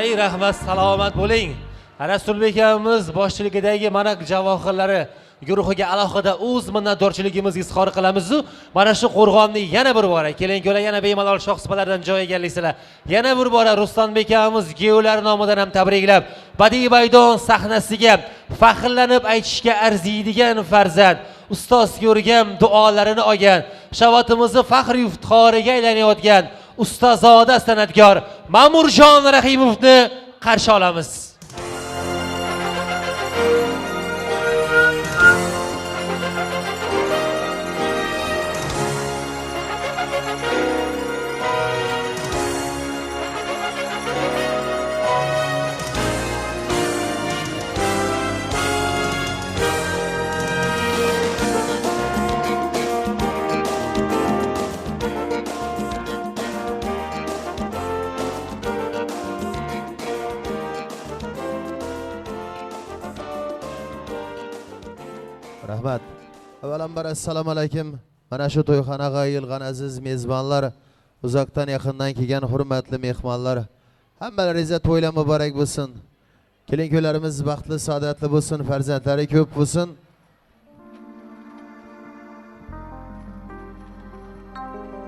Ey rahmat, salomat bo'ling. Rasulbek akamiz boshchiligidagi mana javohirlari guruhiga alohida o'z minnatdorchiligimizni izhor qilamiz. Mana shu qo'rg'onni yana bir bora keling-ko'la yana bemalol shohsupalardan joy egallaysizlar. Yana bir bora Ruslanbek akamiz geolar nomidan ham tabriklab, badiiy maydon sahnasiga faxrlanib aytishga arziydigan farzand, ustoz ko'rgan duolarini olgan, shavatimizni faxr iftixoriga aylanayotgan ustozoda san'atkor Ma'murjon Rahimovni qarshi olamiz. Rahmat. Avvalambor assalomu alaykum. Mana shu to'yxonaga yig'ilgan aziz mezbonlar, uzoqdan yaqindan kelgan hurmatli mehmonlar, hammalaringizga to'ylar muborak bo'lsin. Kelin-kuylarimiz baxtli, saodatli bo'lsin, farzandlari ko'p bo'lsin.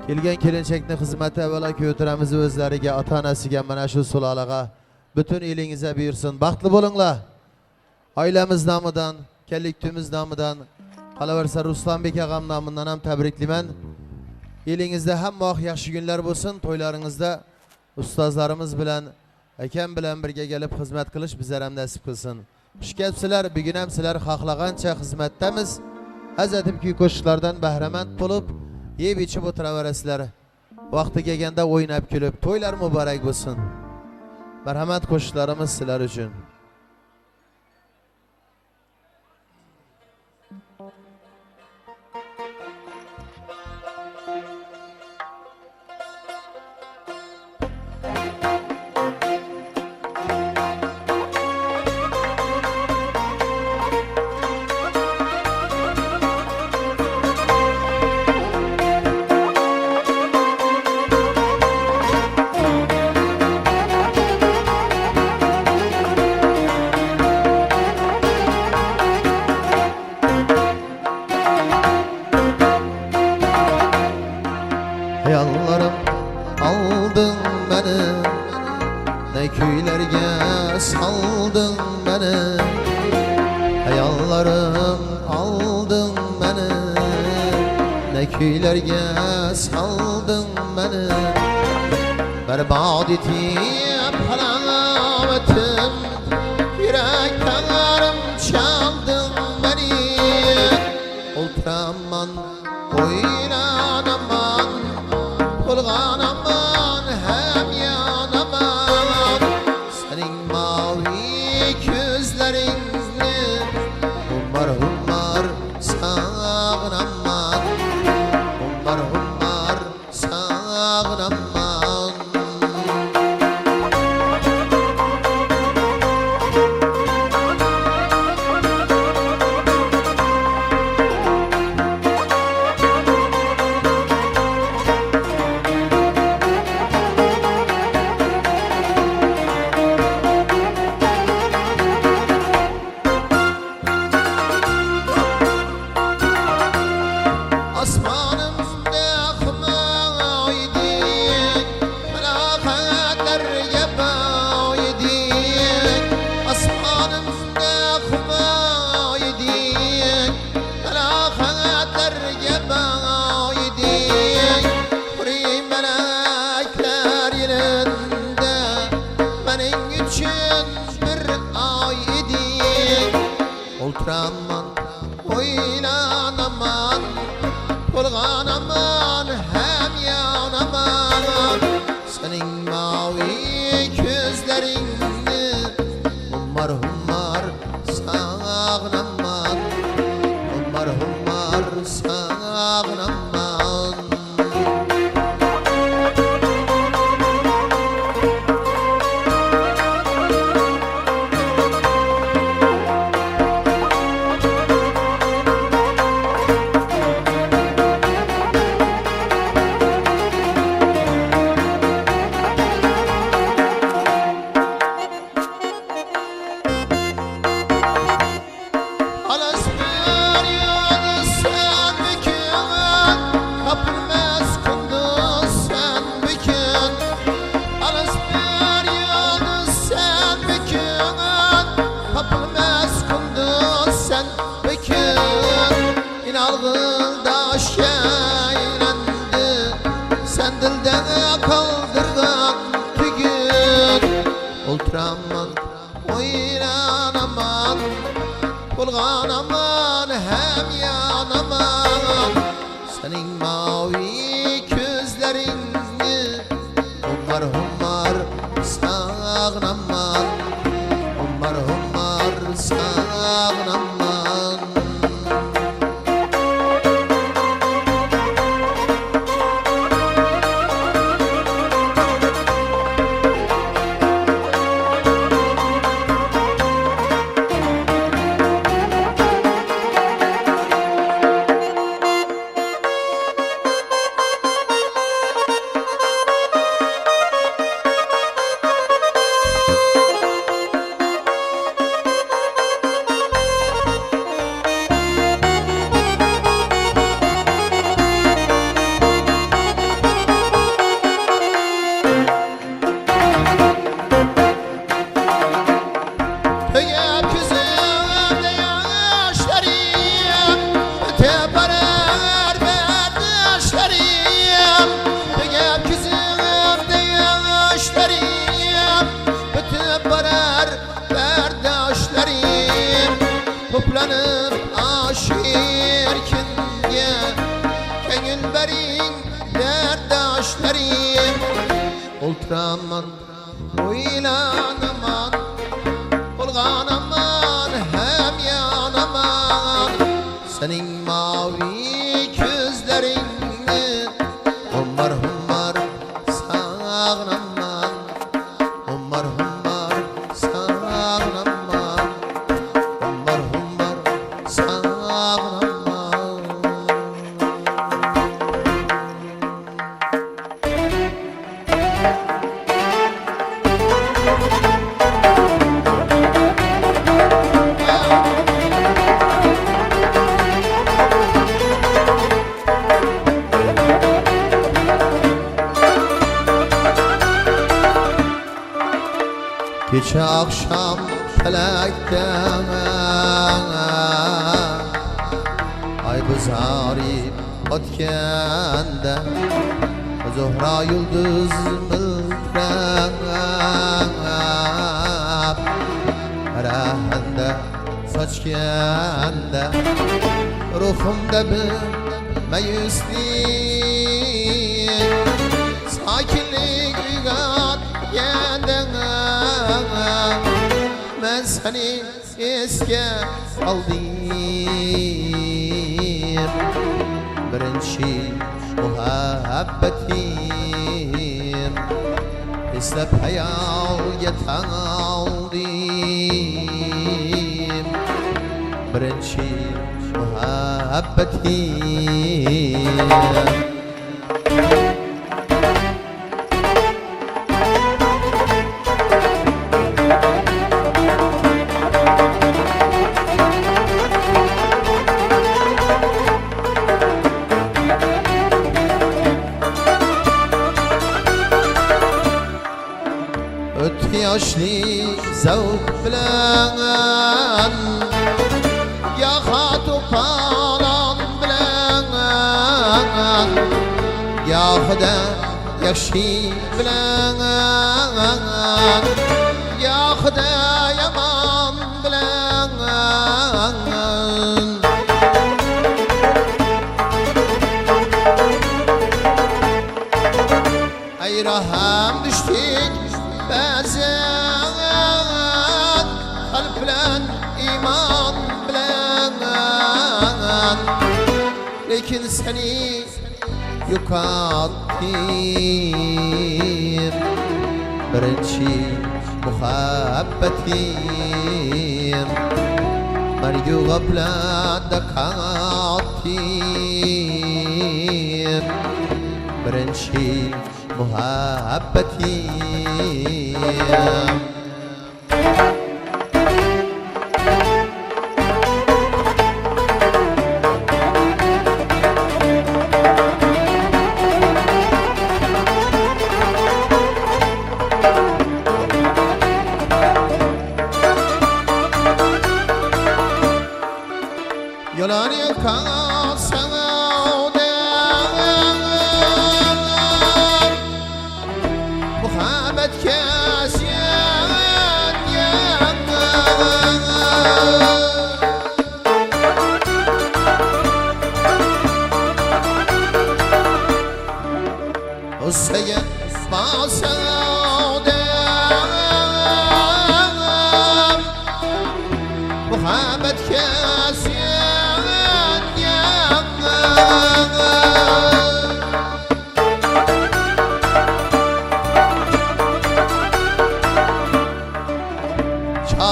Kelgan kelinchakni xizmati avvalo ko'taramiz o'zlariga, ota-onasiga, mana shu sulolaga, butun elingizga buyursin. Baxtli bo'linglar. Oilamiz nomidan, kellikimiz nomidan, qolaversa Ruslanbek agam nomidan ham tabriklayman. Elingizda hamma yaxshi kunlar bo'lsin. To'ylaringizda ustozlarimiz bilan, akam bilan birga kelib xizmat qilish bizlar ham nasib qilsin. Xush kelibsizlar. Bugun ham sizlar xohlagancha xizmatdamiz. Azatim kuy qo'shiqlardan bahramand bo'lib, yeb ichib o'tiraverasizlar. Vaqti kelganda o'ynab kulib, to'ylar muborak bo'lsin. Marhamat, qo'shiqlarimiz sizlar uchun. Hayallarım aldın beni, ne köylerge saldın beni. Hayallarım aldın beni, ne köylerge saldın beni. Berbat etip halavetim, yüreklerim çaldın beni. Ultraman oynanaman, Bulganaman hem yanaman, senin mavi gözlerini Hummar hummar sağınaman, Hummar hummar sağınaman. Ultraman oynanaman, bulganaman hem yanaman, senin mavi gözlerini hummar hummar sağınaman, hummar hummar sağınaman. Ultraman oynanaman Bulganaman hem yanaman Senin mavi gözlerini Hummar hummar sağnaman Hummar hummar sağnaman Toplanıp aşirkinge Kengil berin derdaşlarım Ultraman oylanaman Bulganaman hem yanaman Senin mavi gözlerini Hummar hummar sağnaman Hummar hummar sağnaman Hummar hummar sağnaman Gece akşam felekten Ay bızarip ötkende Zuhra yıldız mıltrap Herahende saçkende Ruhumda bir meyüslik Sakinlik uygar yendene Ben seni eske aldım Birinci muhabbetim İslep hayalga tan aldım Birinci muhabbetim Öt yaşlı zevk bilen Yaha topanan bilen Yahıda yakşı bilen Yahıda yaman bilen Ay raham düştük Bazen kalp bilen iman bilen Lekin seni yukarttım Birinci muhabbetim Meryu gablada kattım Birinci muhabbetim Yalan yakasana Muhammed Kasya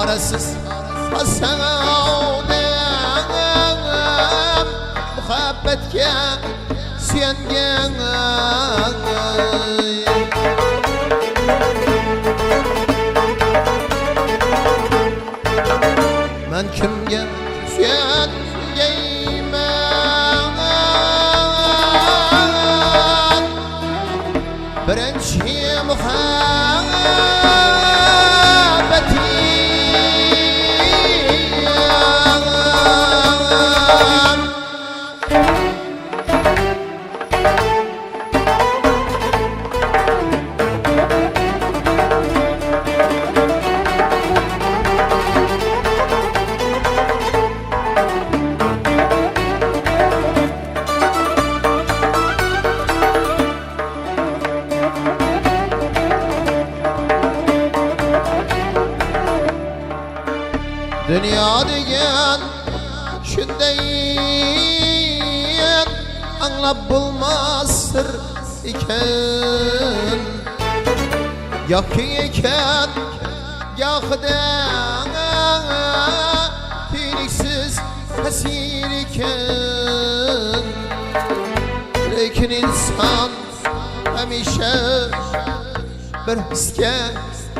çaresiz Hasanam muhabbetke suyangan Men kimge suyangayman birinchi muhabbeti Dünya degan shundayin anglab bulmaz sir ekan yoki ekan yoqda tiniksiz hasir ekan lekin inson hamisha bir hisga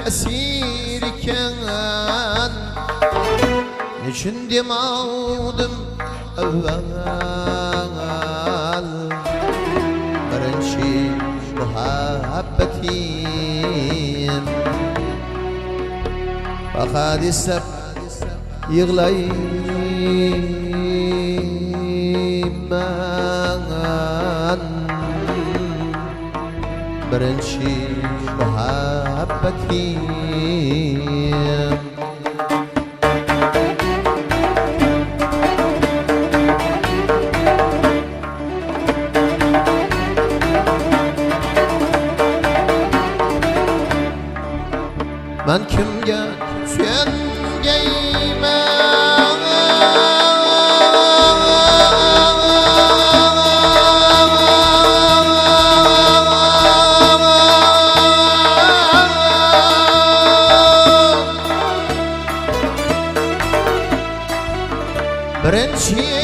asir ekan Niçin demedim evvel birinchi muhabbetim Fakat istep yığlayman birinchi muhabbetim Ben kimge suyangan birinchi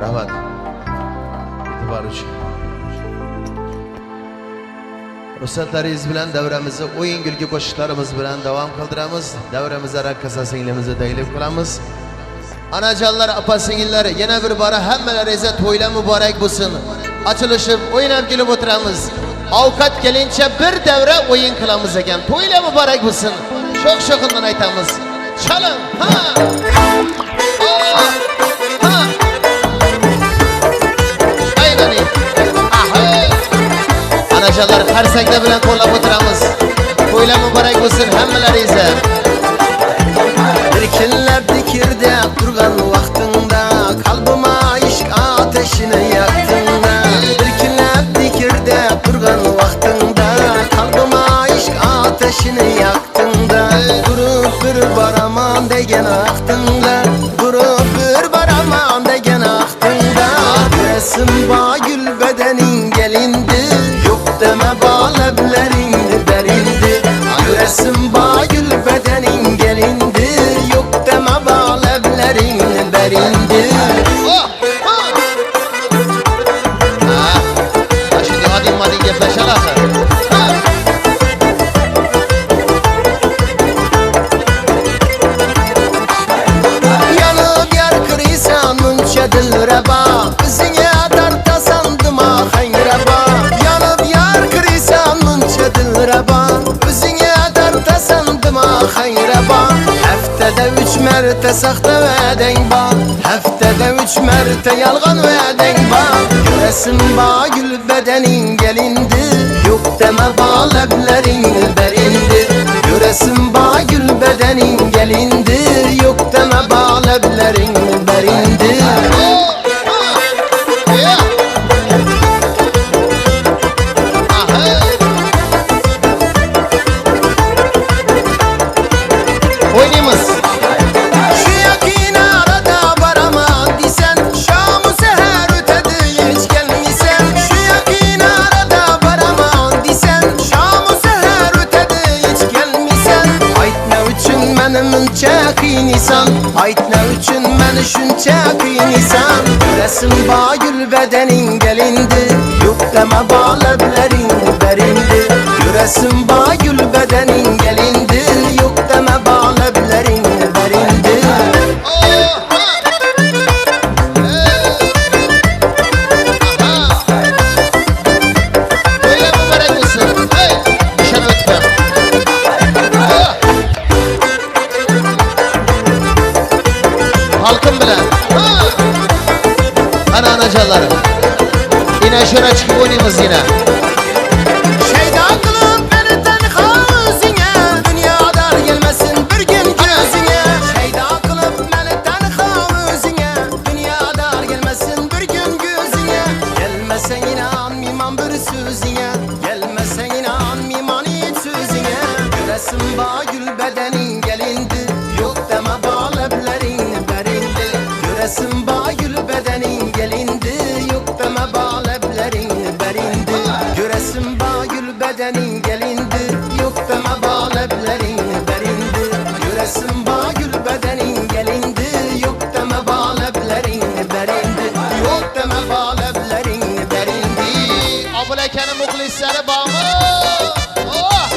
Rahmat. E'tibor uchun. Ruxsatlaringiz bilan davramizni o'yin kulgi qo'shiqlarimiz bilan davom qildiramiz. Davramizda raqqasa singlimizni taklif qilamiz. Onajonlar, opa-singillar, yana bir bora hammalaringizga to'ylar muborak bo'lsin. Ochilishib, o'ynab kelib o'tiramiz. Ovqat kelincha bir davra o'yin qilamiz ekan. To'ylar muborak bo'lsin. Sho'x-sho'xindan aytamiz. Chaling. Ha! Ha! Onajonlar, qarsaklar bilan qo'llab o'tiramiz. To'ylar muborak bo'lsin hammalaringizga. Bir kunlar dikirda turgan vaqtingda qalbima ishq ateşini yaktыңda. Bir kunlar dikirda turgan vaqtingda qalbima ishq ateşini yaktыңda. Durib bir baraman degan vaqtingda, durib bir baraman degan vaqtingda. Resim bagül bedenin gelindi. Deme bağlablerini derindi Resim bagül bedenin gelindi Yok deme bağlablerini derindi Şimdi hadi gepleşer akar Yanıp yer kırıysan münçe dilreba Bizine darta sandım ahayreba Üzüne darta sandım ahayraban Haftada 3 merte saxta vədən var Haftada 3 merte yalğan vədən var Göresim bagül bedenin gelindi Yok deme bağlablerin berindi Göresim bagül məni münçə qiynisan Aytnə üçün məni şünçə qiynisan Rəsim bagül bədənin gəlindi Yox demə baləblərin bərindi Rəsim bagül bədənin gəlindi Yox demə baləblərin bərindi Halkım bilen. Ana anacalarım. Yine şöyle çıkıp oynayınız yine. Şeyda kılıp beni tenha özüne Dünya dar gelmesin bir gün gözüne Şeyda kılıp beni tenha özüne Dünya dar gelmesin bir gün gözüne Gelmesen inanmıymam bir sözüne Gelmesen inanmıymam hiç sözüne Göresim bagül bedenin gelindi Yok deme bağleblerin berindi Göresim bagül bedenin gelindi Yok deme bağleblerin berindi Göresim bagül bedenin gelindi Yok deme bağleblerin berindi Göresim bagül bedenin gelindi Yok deme bağleblerin berindi Yok deme bağleblerin berindi Abulakenin muhlisleri bağımı. Oh!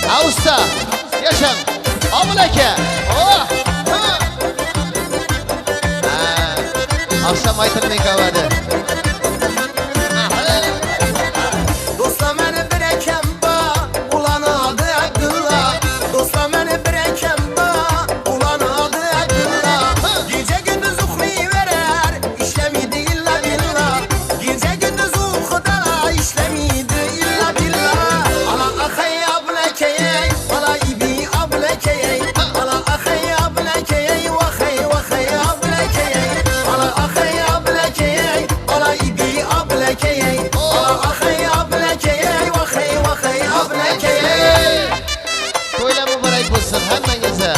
Ha usta. Yaşan. Abulake. Oh! Akşam aytırmayın kahvede. Dostlar beni bırakın ba Ulan adı akılla Dostlar beni bırakın ba Ulan adı akılla Gece gündüz ukmi verer İşlemiydi illa billah Gece gündüz ukudala İşlemiydi illa billah Ala akay ablakeyey Ala ibi ablakeyey Ala akay ablakeyey Vakay vakay ablakeyey Ala akay ablakeyey Ala ibi ablakeyey Ala akay ablakeyey Vakay vakay ablakeyey Böyle mübarek olsun hemmenize.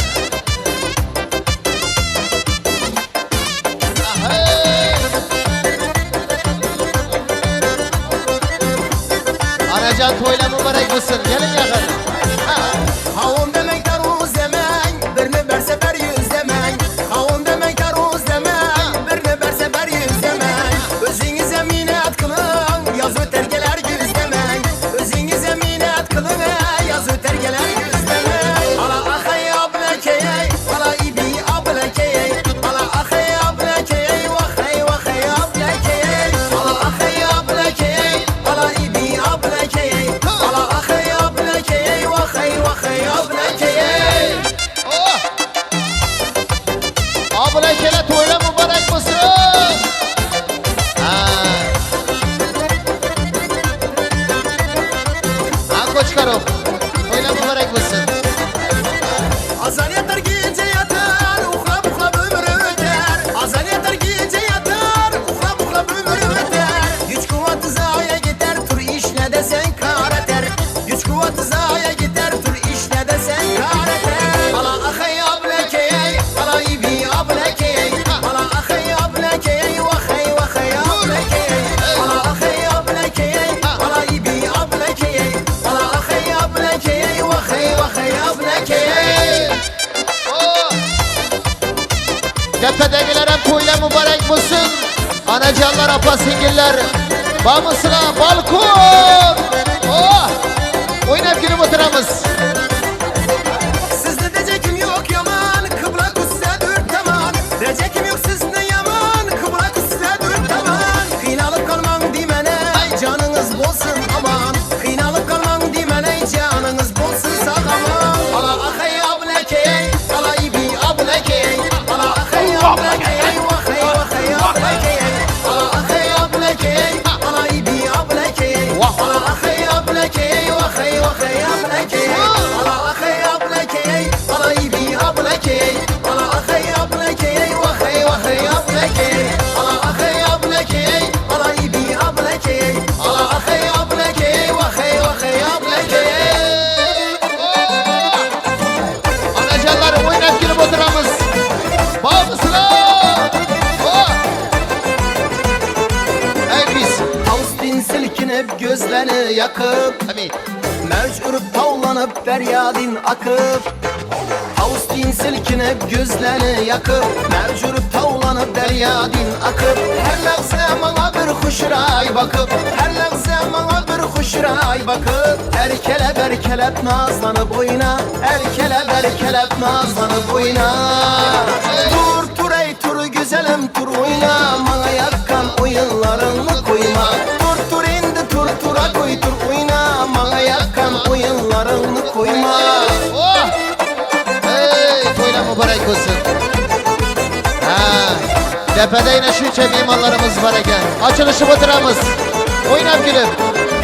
Anacan toyla mübarek olsun. Gelin yakın. Havun demekler uz demek Birini berse ber yüz demek Havun demekler uz demek Birini berse ber yüz demek Özünüze minnet kılın Yaz öter geler yüz demek Özünüze minnet kılın Yaz öter geler yüz demek Ala akay ablakeyey Ala ibi ablakeyey Ala akay ablakeyey Vakay vakay ablakeyey Ala akay ablakeyey Ala ibi ablakeyey Ala akay ablakeyey Vakay vakay ablakeyey Oh! Abulakele toyla mübarek olsun. Koçkarov. Toyla mübarek olsun. Azan yatar gece yatar Ukla bukla ömrü öter Azan yatar gece yatar Ukla bukla ömrü öter Güç kuvveti zaya gider Tur işle de sen kar eder Güç kuvveti zaya gider Tur işle de sen kar eder Ala akay ablakeyey Ala ibi ablakeyey Ala akay ablakeyey Vakay vakay ablakeyey Ala akay ablakeyey Ala ibi ablakeyey Ala akay ablakeyey Vakay vakay ablakeyey Oh! Tepedekiler hem toyla mübarek olsun. Anacanlar, apasingiller. Bamısla balkon. Oh! Oynayıp günü oturamız. Sizde decekim yok yaman Kıbla kusse dört taman Decekim yok sizde yaman Kıbla kusse dört taman Kıynalıp kalmam dimene Canınız bolsun aman Kıynalıp kalmam dimene Canınız bolsun sağaman Ala akay ablakeyey Ala ibi ablakeyey Ala akay ablakeyey Vakay vakay ablakeyey Ala akay ablakeyey Ala ibi ablakeyey Ala akay ablakeyey Vakay vakay ablakeyey Ala akay ablakeyey Ala ibi ablakeyey Ala akay ablakeyey Vakay vakay ablakeyey Ala akay ablakeyey Ala ibi ablakeyey Ala akay ablakeyey Vakay vakay ablakeyey Anacanlar oynayıp günü oturamız. Bamısla. Oh! Ey biz. Austin silkinip gözlerini yakıp Amin. Mevj urib tavlanıp deryadin akıp Avustin silkinip gözlerini yakıp Mevj urib tavlanıp deryadin akıp Her lahza bana bir huşray bakıp Her lahza bana bir huşray bakıp Erkelep erkelep nazlanıp oyna Erkelep erkelep nazlanıp oyna Tur tur ey tur güzelim tur oyna Bana yakkan oyunlarını koyma Tur tur indi tur tura koy tur oyna Bana yakkan oyunlarını koyma Oh! Hey, toyla mübarek olsun. Ha, tepede yine şu mimarlarımız var eken. Açılışı bitiramız. Oynap gülüm.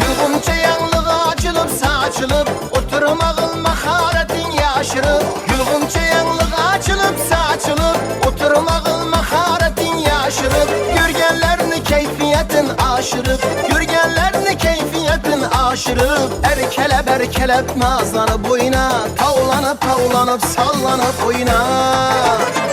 Yılgınca yanlığı açılıp saçılıp Oturmağın maharetin yaşırıp Yılgınca yanlığı açılıp saçılıp Oturmağın maharetin yaşırıp Yürgenlerini keyfiyetin aşırıp Yürgenlerini keyfiyetin aşırıp Erkelep erkelep nazlanıp oyna Tavlanıp tavlanıp sallanıp oyna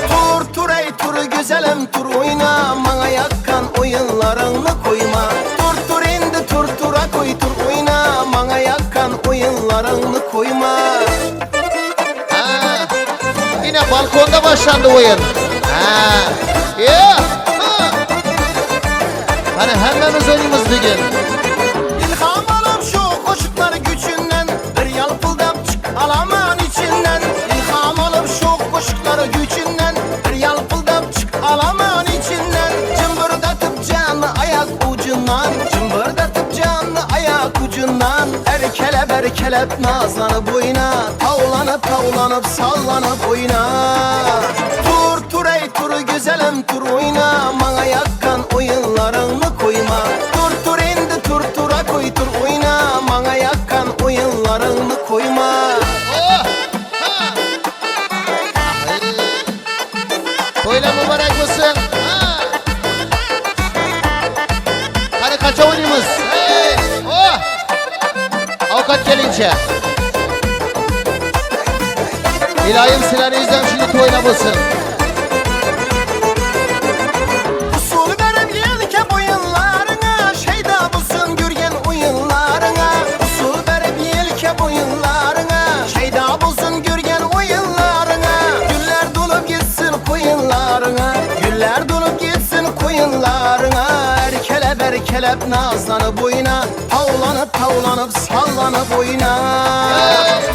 Tur tur ey tur güzelim tur oyna Bana yakkan oyunlarını koyma Tur tur indi tur tura koy tur oyna Bana yakkan oyunlarını koyma Ha, yine balkonda başlandı oyun. Ha, yeah. Ha. Hani hemmemiz oynayımız bir gün. İlham alıp şu koşukları gücünden Bir yalpıldap çık alaman içinden İlham alıp şu koşukları gücünden Bir yalpıldap çık alaman içinden Cımbırdatıp canlı ayak ucundan Cımbırdatıp canlı ayak ucundan Erkelep erkelep nazlanıp oyna Tavlanıp tavlanıp sallanıp oyna Tur tur ey tur güzelim tur oyna Bana yakkan oyunlarını koyma Tur tur indi tur tura koy tur oyna Bana yakkan oyunlarını koyma Oh! Ha. Toyla mübarek olsun. Ha. Hadi kaça oynayımız. Hey. Oh! Avukat gelince. İlahim silahını yüzden şimdi toyla bulsun. Usul verip yelke boyunlarına Şeyda bulsun gürgen oyunlarına Usul verip yelke boyunlarına Şeyda bulsun gürgen oyunlarına Güller dolup gitsin koyunlarına Güller dolup gitsin koyunlarına Erkelep erkelep nazlanıp oyna Tavlanıp tavlanıp sallanıp oyna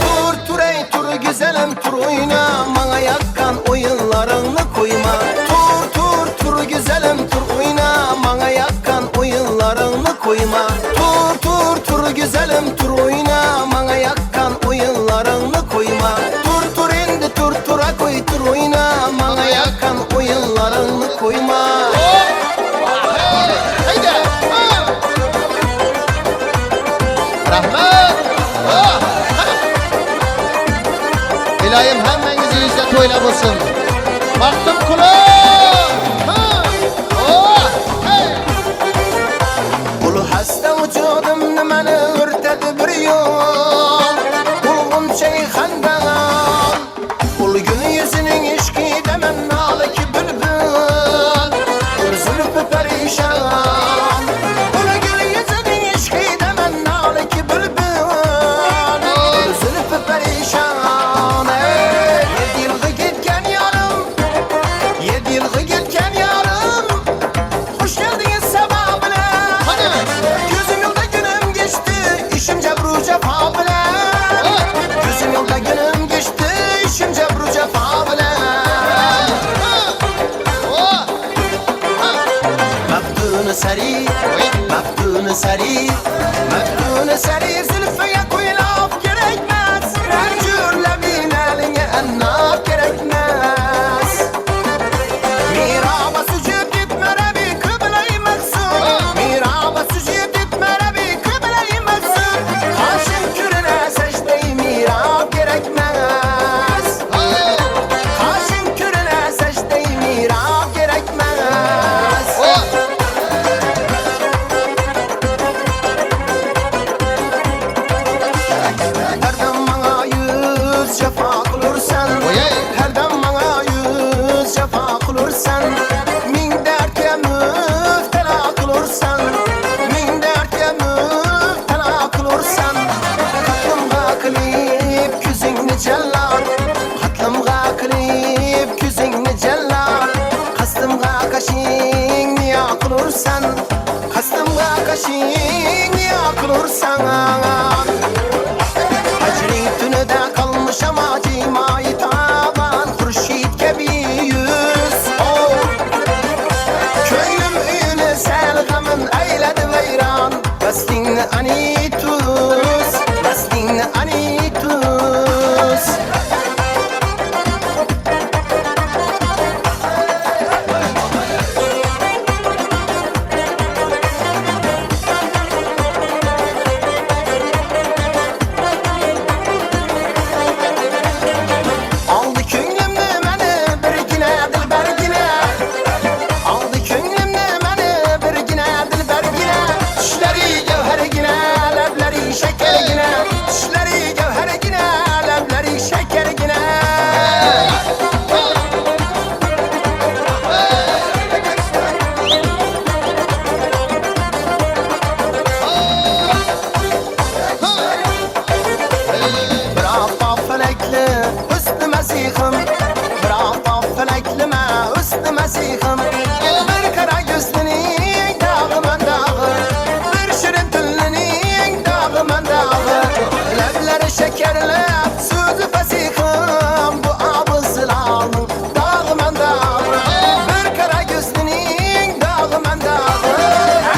Tur tur ey tur güzelim tur oyna Bana yakkan oyunlarını koyma Tur tur tur güzelim tur oyna Bana yakkan oyunlarını koyma Tur tur tur güzelim tur oyna Bana yakkan oyunlarını koyma Tur tur indi tur tura koy tur oyna Bana yakkan oyunlarını koyma Haydi. Ha. Rahmet. Oh. Ha. İlahim hemmenizi yüzde toyla bulsun. Baktım kula. Ha. Oh. Hey. Ulu hasta vücudum nimani ürtedi bir yol Bulgum çeyhandan Ulu gün yüzünün işki demen nalı ki bülbül Zülfü perişan Ulu gün yüzünün işki demen nalı ki bülbül Zülfü perişan Yedi yılgı gitken yarım Yedi yılgı gitken yarım Hoş geldiniz sabah bile Gözüm yolda günüm geçti İşim cebru cefa bile Gözüm yolda günüm geçti İşim cebru cefa bile Oh. Meftunu seri Meftunu seri Meftunu seri Zülfüye koy laf gerekmez Racürle bin eline ennaf gerekmez Miraba sücüp gitmere bir kıble-i meksur Miraba sücüp gitmere bir kıble-i meksur Haşim kürüne secde-i mirab gerekmez Haşim kürüne secde-i mirab gerekmez Oh. dursan Kastımga kaşın yakılırsan Hacring tünüde kalmış ama cimayı taban Hurşit gibi yüz Köylüm üyüne sel gamın eyledi veyran Bastinni ani tuz Bastinni ani tuz Aldı könlümni meni birgine dilbergine Aldı könlümni meni birgine dilbergine Düşleri gevhergine lebleri şekergine Düşleri gevhergine lebleri şekergine Bravo felekli üstü mesihim Bravo felekli me üstü mesihim Bir kara gözlünün dağı men dağı Bir şirin tüllünün dağı men dağı Lebleri şekerli sözü fesihim Bu abı sılalım dağı men dağı Bir kara gözlünün dağı men dağı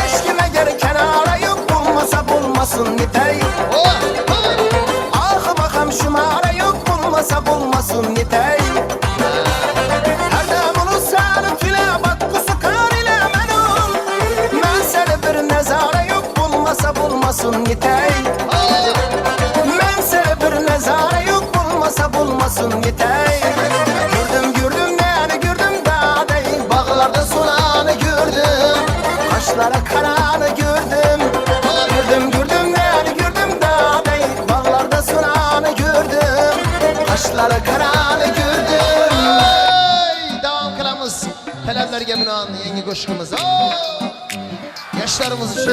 Aşkime geri kenara yok bulmasa bulmasın nitey Ahım ahım şımara yok bulmasa bulmasın nitey Her demunu sarıp file bak kusu kar ile menum Men seni bir nezara yok bulmasa bulmasın nitey Men seni bir nezara yok bulmasa bulmasın nitey Gördüm neni gördüm dağdayı Bağlarda sunanı gördüm Kaşlara karanı gördüm Gördüm neni gördüm dağdayı Bağlarda sunanı gördüm Kaşları karanı gördüm Devam kılamız Taleblerge münan yeni koşkumuz Yaşlarımız için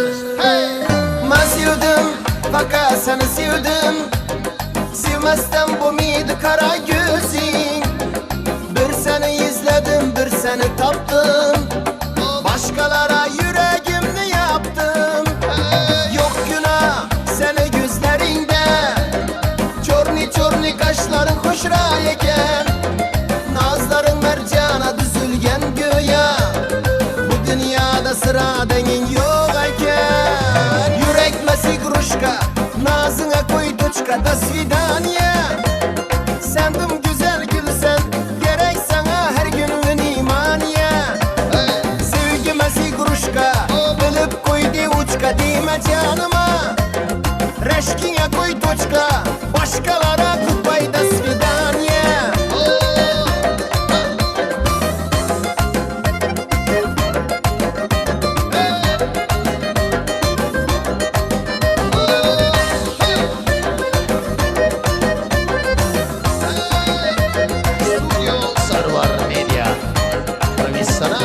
Ben sevdim fakat seni sevdim Sevmezden bu miydi kara gözün Bir seni izledim bir seni taptım Başkalara yüreğimni yaptım Yok günah seni gözlerinde Çorni çorni kaşların hoşra eken Nazların mercana düzülgen göğe Bu dünyada sıra dengin yok eken Yürek mesi gruşka Nazına koy tuçka da svidaniye Sendim güzel gülsen Gerek sana her günün imaniye Sevgi mesi gruşka Bilip koydu uçka dime canıma Reşkine koy toçka Başkalara kupay da svidaniye Sarvar Media Profesyonel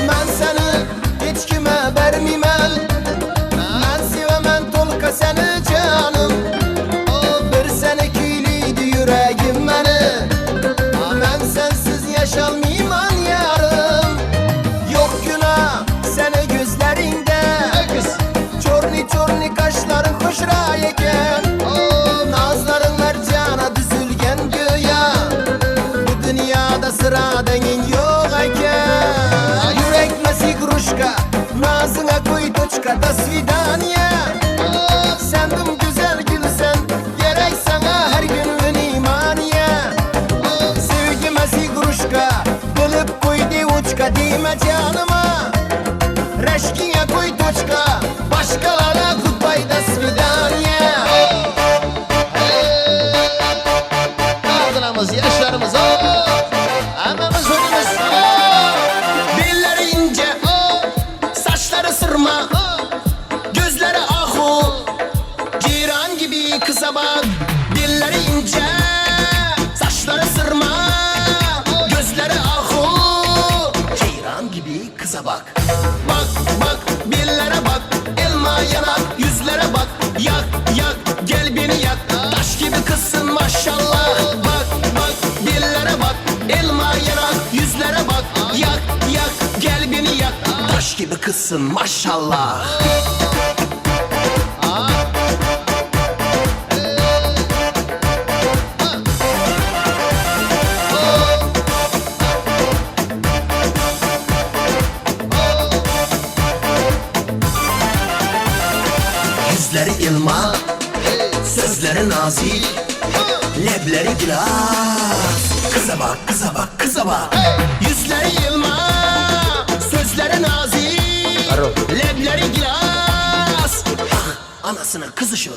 Ben seni hiç kime vermemem Ben sevemem tolka seni canım Bir seni küylüydü yüreğim beni Ben sensiz yaşalmayman yarım Yok günah seni gözlerinde Çorni çorni kaşların hoşra eken Nazların mercana düzülgen göğe Bu dünyada sıra dengin yok eken Yürek mesi gruşka Nazına koy toçka da svidaniye Sendim güzel gülsen Gerek sana her günün imaniye Sevgi mesi gruşka Bilip koydu uçka dime canıma Reşkine koy toçka Başkalara kupay da svidaniye Ardınamız yaşlarımız Amamız önümüz Belleri ince Saçları sırma Gözleri ahu Ciran gibi kısa bak Belleri ince Saçları sırma Gözleri ahu Ciran gibi kısa bak Bak bak bellere bak Elma yanak yüzlere bak Yak yak gel beni yak Taş gibi kızsın maşallah Bak bak bellere bak Elma yanak yüzlere bak Yak yak gel beni yak Taş gibi kızsın kızsın maşallah. Yüzleri ilma, sözleri nazik, lebleri gilas. Kıza bak, kıza bak, kıza bak. Yüzleri ilma, sözleri nazik, lebleri gilas. Ah, anasının kızı şu.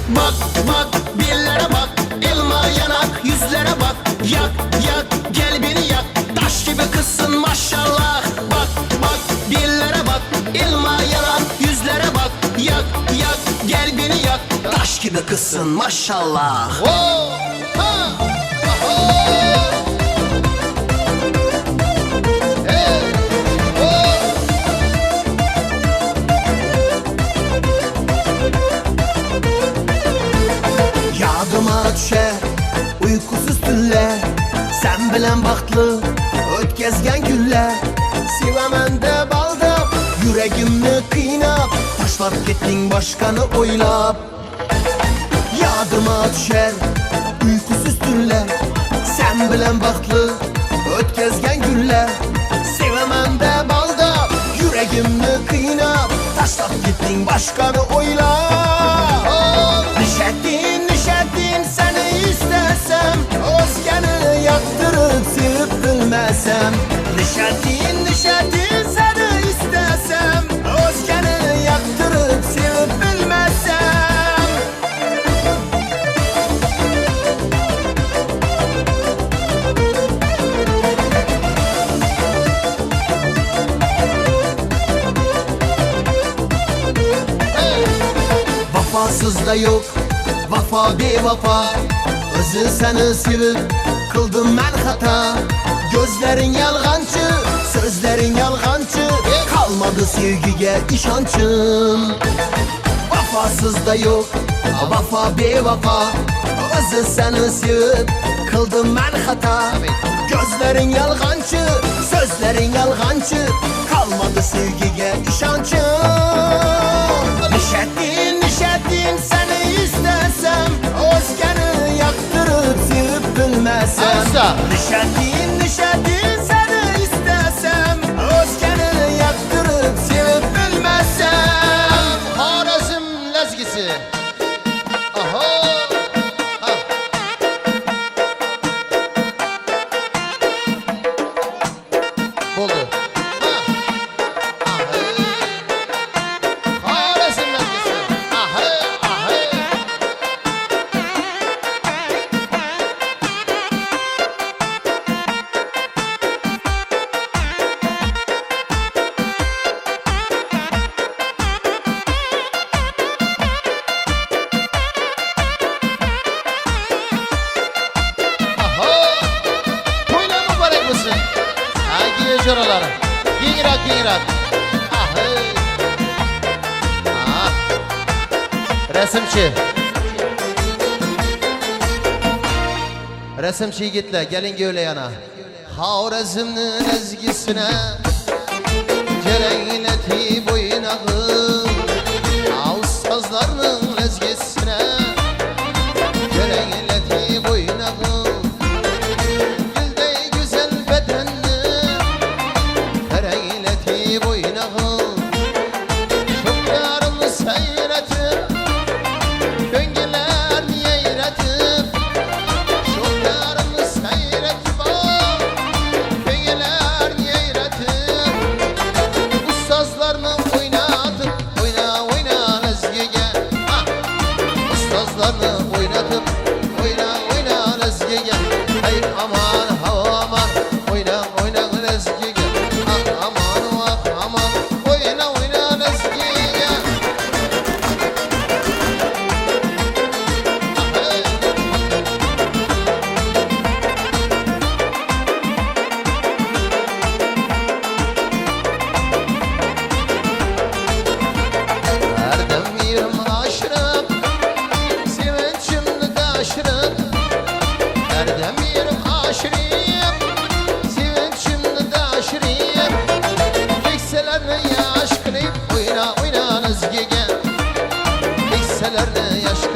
Bak, bak, dillere bak, ilma yanak, yüzlere bak. Yak, yak, gel beni yak, taş gibi kızsın maşallah. Bak, bak, dillere bak, ilma yanak, yüzlere bak. Yak, yak, gel beni yak, taş gibi kızsın maşallah. Yadıma düşer uykusuz tünler, sen bilen baktlı ötkezgen günler. Sevemem de baldım, yüreğimni kıynap, taşlap gittin başkanı oylap. Yadıma düşer uykusuz tünler, sen bilen baktlı ötkezgen günler. Sevemem de baldım, yüreğimni kıynap, taşlap gittin başkanı oylap. Nişettin, nişettin seni istesem, özgeni yaktırıp sevip bilmesem. Nişettin, nişettin seni istesem, özgeni yaktırıp sevip bilmesem. Vefasız da yok, vafa bevafa. Özü seni sevip kıldım ben hata. Gözlerin yalgancı, sözlerin yalgancı, kalmadı sevgiye işancım. Vefasız da yok, vafa bevafa. Özü seni sevip kıldım ben hata. Gözlerin yalgancı, sözlerin yalgancı, kalmadı sevgiye işancım. Nişettin, nişettin seni istesem, özgeni yaktırıp sevip bilmesem. Nişettin, nişettin seni istesem, özgeni yaktırıp sevip bilmesem. Xorazm lezgisi. Aha. Ha. Buldu. Ha. Aha. Xorazm lezgisi. Aha, aha. Toyla mübarek mısın? Ha, giyiyor oraları. Giyirak, giyirak. Ah. Resimçi. Resimçi yigitler, gelin göyle yana. Xorazmning ezgisine cereyneti boynağı. Ustozlarning ezgisine cereyneti boynağı. Gülday güzel bedenni cereyneti boynağı. Çoklarını seyretip döngüler yeyretip. Çoklarını seyretip döngüler yeyretip. Ustazlarını oynatıp oyna oyna ezgiye. Ustazlarını oynatıp oyna oyna ezgiye. Hayır aman hava aman oyna oyna ezgiye. Ah aman ah aman oyna oyna ezgiye. Erdem yerim aşırıp, sevinçimni taşırıp. Erdem yerim aşırıp, sevinçimni taşırıp. Kekselerni yaş kılıp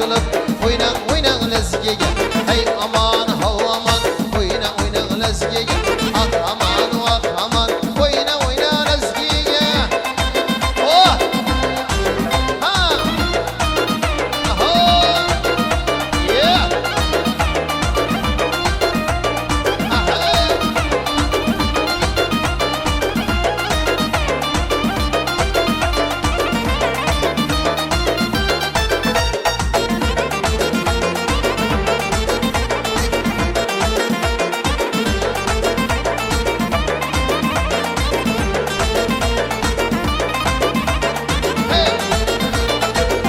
qilib o'ynang o'ynang lazgiga hey aman hov aman o'ynang o'ynang lazgiga ah aman vah aman o'ynang o'ynang lazgiga oh ha ho yeah aha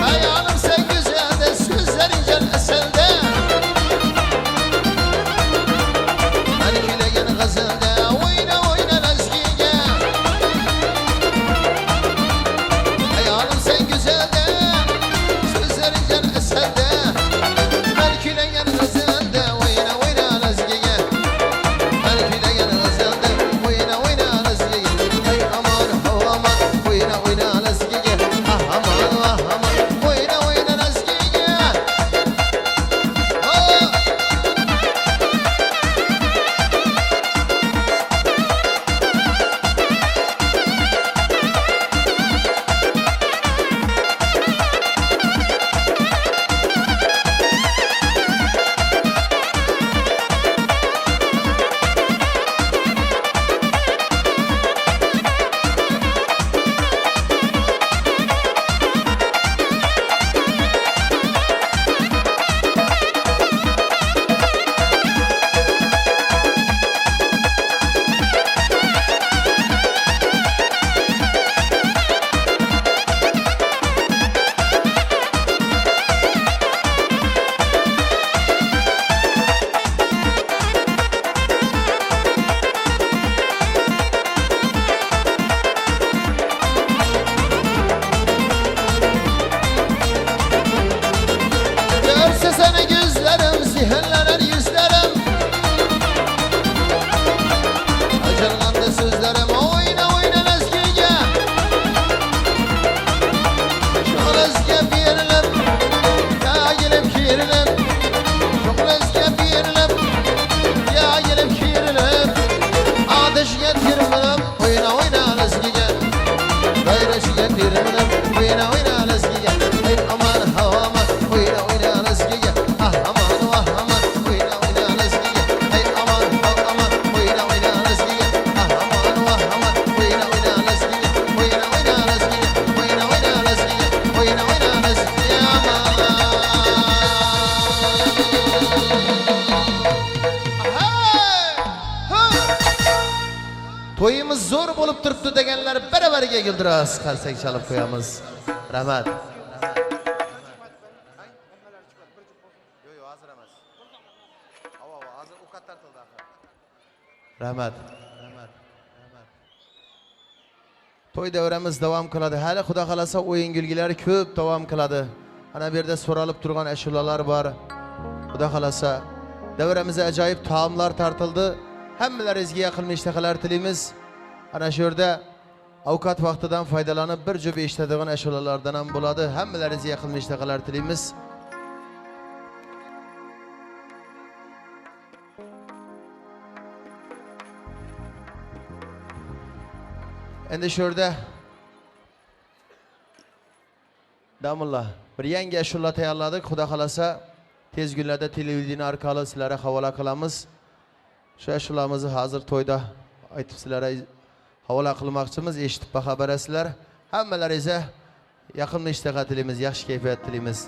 Hayalim sen güzelde, sözlerin can eselde Hani güleyen gazelde, oyna oyna nazgiye Hayalim sen güzelde, sözlerin can eselde Hani güleyen gazelde, oyna oyna nazgiye Hani güleyen gazelde, oyna oyna nazgiye Hey aman hav aman, oyna oyna nazgiye Ah aman vah aman, oyna oyna nazgiye Oh Görse seni gözlerim, zihinlenir yüzlerim Acırlandı sözlerim, oyna oyna lezgiye Çok lezge birilim, ya gelip kirilim Çok lezge birilim, ya gelip kirilim Ateş getirmilim, oyna oyna lezgiye Gayreş getirmilim, oyna oyna lezgiye Hey aman hava aman, oyna oyna lezgiye Ah aman vah aman, oyna oyna lezgiye Hey aman hav aman, oyna oyna lezgiye Ah aman vah aman, oyna oyna lezgiye Oyna oyna lezgiye, oyna oyna lezgiye Oyna oyna lezgiye aman Toyimiz zo'r bo'lib turibdi deganlar baravarga guldiroz qarsak chalib qo'yamiz. Rahmat. Rahmat. To'y davramiz davom qiladi. Hali Xudo xolasa o'yin gulgilari ko'p davom qiladi. Ana bu yerda so'ralib turgan ashulalar bor. Xudo xolasa davramizga ajoyib taomlar tartildi. Hammalaringizga yoqimli ishtahlar tilaymiz. Ana shu yerda ovqat vaqtidan foydalanib bir jup eshitadigan ashulalardan ham bo'ladi. Hammalaringizga yoqimli ishtahlar tilaymiz. Endi shu yerda Damullah bir yangi ashula tayyorladik. Xudo xolasa tez kunlarda televideniya orqali sizlarga havola qilamiz. Shu ashulamizni hozir to'yda aytib sizlarga havola qilmoqchimiz. Eshitib baho berasizlar. Hammalaringizga yoqimli ishtaha tilaymiz, yaxshi kayfiyat tilaymiz.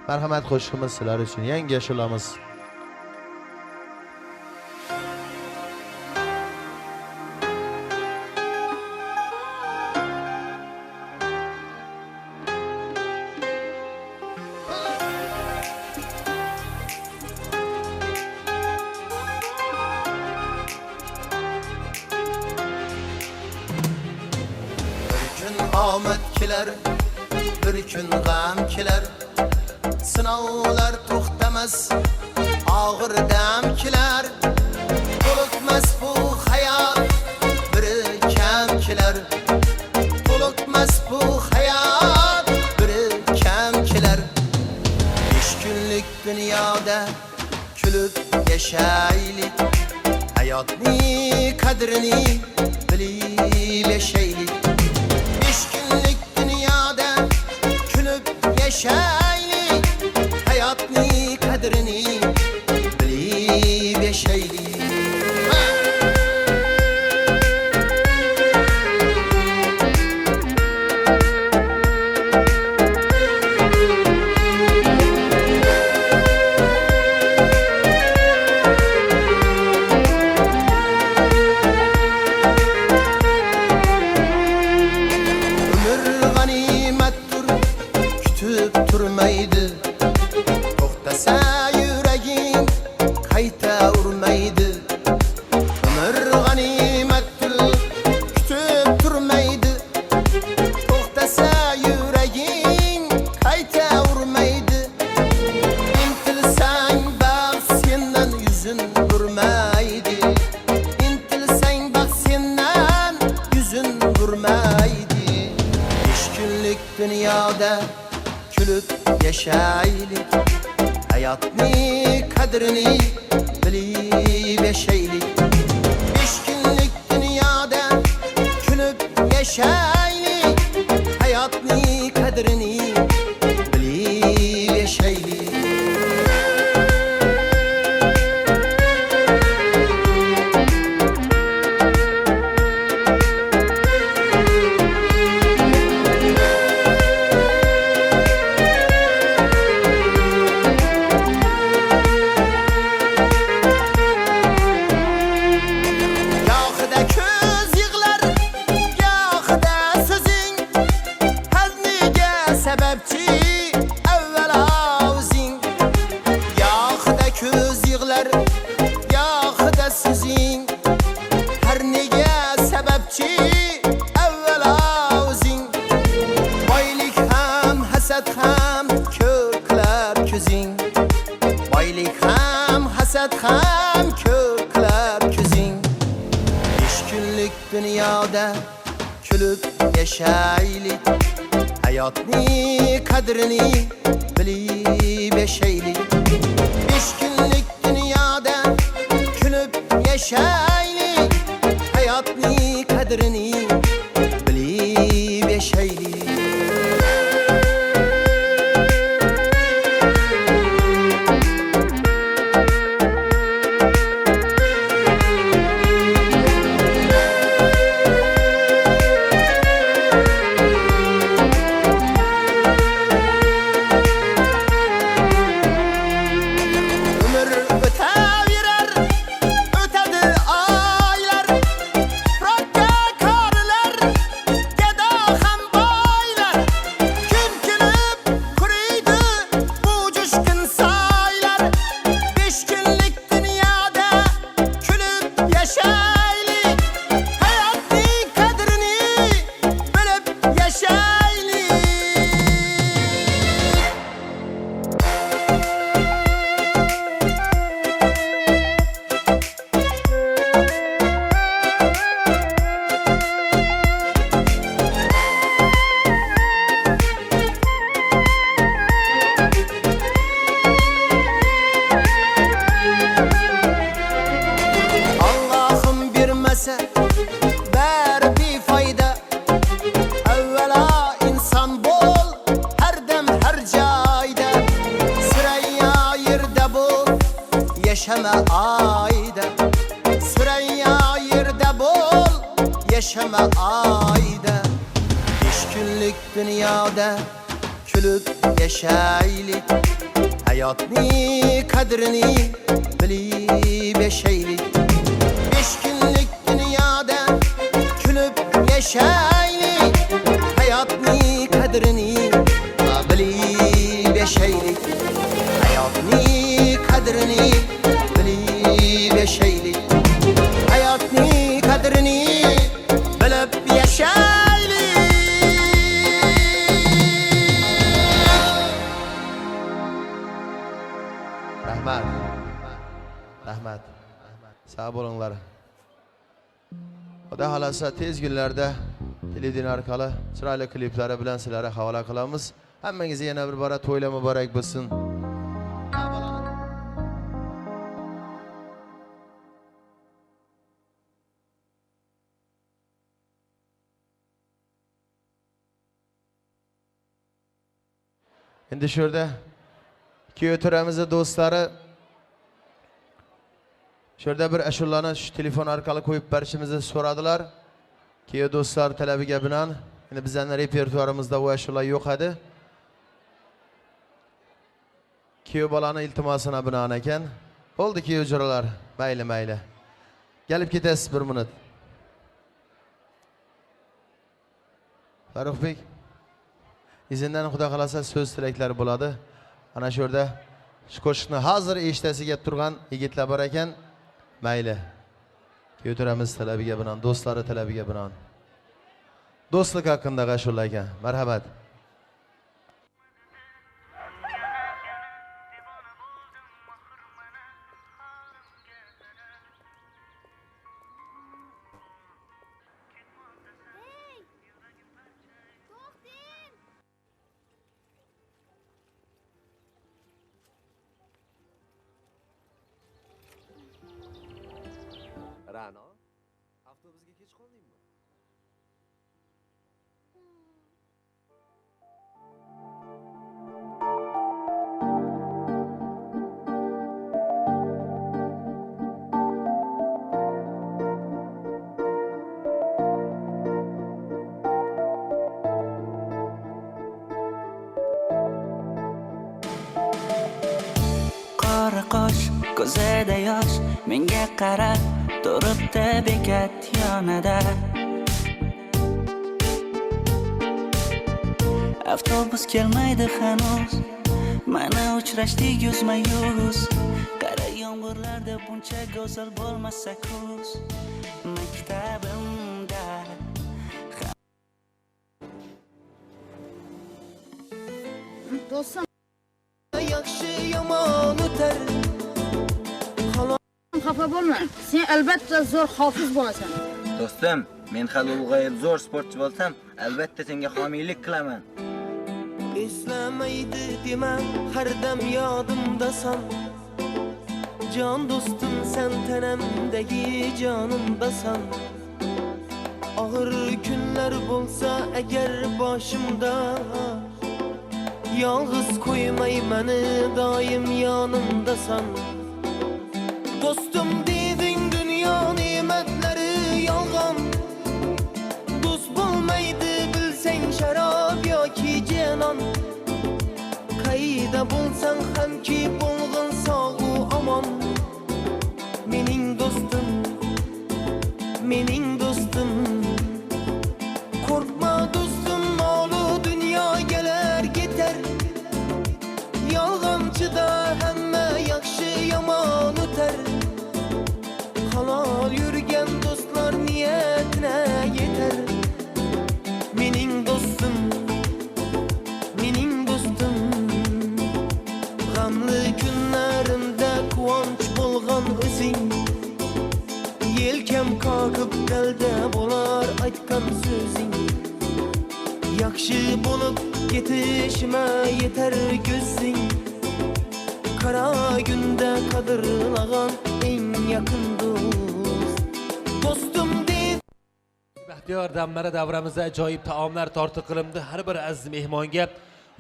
Marhamat qo'shig'imiz sizlar uchun yangi ashulamiz. Omad kelar, bir kun g'am kelar. Sinovlar to'xtamas, og'ir dam kelar. To'lqmas bu hayot, biri kam kelar. To'lqmas bu hayot, biri kam kelar. 5 kulib yashaylik, hayotning qadrini bilib yashaylik. 5 kunlik dunyoda kulib yashaylik, hayotning qadrini bilib yashaylik. Turmaydı, to'xtasa yuraging qayta urmaydi. Umr g'animatdir, kutib turmaydi, to'xtasa yuraging qayta urmaydi. Intilsang baxt sendan yuzin burmaydi, intilsang baxt sendan yuzin burmaydi. 5 kunlik dunyoda kulib yashaylik, hayotning qadrini bilib yashaylik. 5 kunlik dunyoda kulib yashaylik, hayotning qadrini bilib yashaylik. Ham ko'klar ko'zing. 5 kunlik dunyoda kulib yashaylik, hayotning qadrini bilib yashaylik. 5 kunlik dunyoda kulib yashaylik, hayotning qadrini bilib yashaylik. Yaşama ayda, Süreyya yerde bol, yaşama ayda. 5 günlük dünyada külüp yaşaylik, hayotning qadrini bilib yashaylik. 5 günlük dünyada külüp yaşaylik, hayotning qadrini bilib yashaylik. Hayotning qadrini bilib yashaylik. Hayotning qadrini bilib yashaylik. Rahmat. Rahmat. Sağ bo'linglar. Xudo xolasa tez kunlarda televideniye orqali chiroyli kliplari bilan sizlarga havola qilamiz. Hammangizga yana bir bora to'ylar muborak bo'lsin. Endi şurada kuyov turamizni do'stlari şurada bir ashulani shu telefon orqali qo'yib berishimizni so'radilar. Kuyov do'stlar talabiga binoan, endi bizning repertuarimizda bu ashula yo'q edi. Kuyov bolani iltimosina binoan ekan. Bo'ldi kuyov jo'ralar, mayli. Gelip ketasiz bir minut. Farruhbek, izindan xudo xolasa so'z tilaklar bo'ladi. Ana shu yerda shu qo'shiqni hozir eshitasiga turgan yigitlar bor ekan. Mayli. Ko'taramiz talabiga binoan, do'stlari talabiga binoan. Do'stlik haqida ashula ekan. Marhamat. Ra'no, avtobusga kech qoldingmi? Qora qosh, ko'zida yosh, menga qarab turibdi bekat yonida. Avtobus kelmaydi hanuz, mana uchrashdik yuzma-yuz. Qara yomg'irlarda buncha go'zal bo'lmasa kuz. Maktabimda Do'stim, Yaxshi yomon o'tar. xafa bo'lma. Sen albatta zo'r hofiz bo'lasan. Do'stim, men hali ulg'ayib zo'r sportchi bo'lsam, albatta senga homiylik qilaman. Eslamaydi demam, har dam yodimdasan. Jon do'stim, sen tanamdagi jonimdasan. Og'ir kunlar bo'lsa agar boshimda, yolg'iz qo'ymay meni doim yonimdasan. Do'stim deding dunyo ne'matlari yolg'on. Do'st bo'lmaydi bilsang sharob yoki janon. Qayda bo'lsang hamki bo'lg'in sog'u omon. Mening do'stim, mening do'stim. Qo'rqma do'stim, molu dunyo kelar ketar. Yolg'onchida hamma yaxshi yomon o'tar. Halol yurgan do'stlar niyatına yeter. Mening do'stim, mening do'stim. G'amli kunlarimda quvonch bo'lgan o'zing. Yelkam qoqib dalda bo'lar aytgan so'zing. Yaxshi bo'lib ketishime yeter gözing. Kara günde qadrlagan eng yaqin do'st. Do'stim deb Baxtiyor damlari davramizda ajoyib taomlar tortiq qilindi. Har bir aziz mehmonga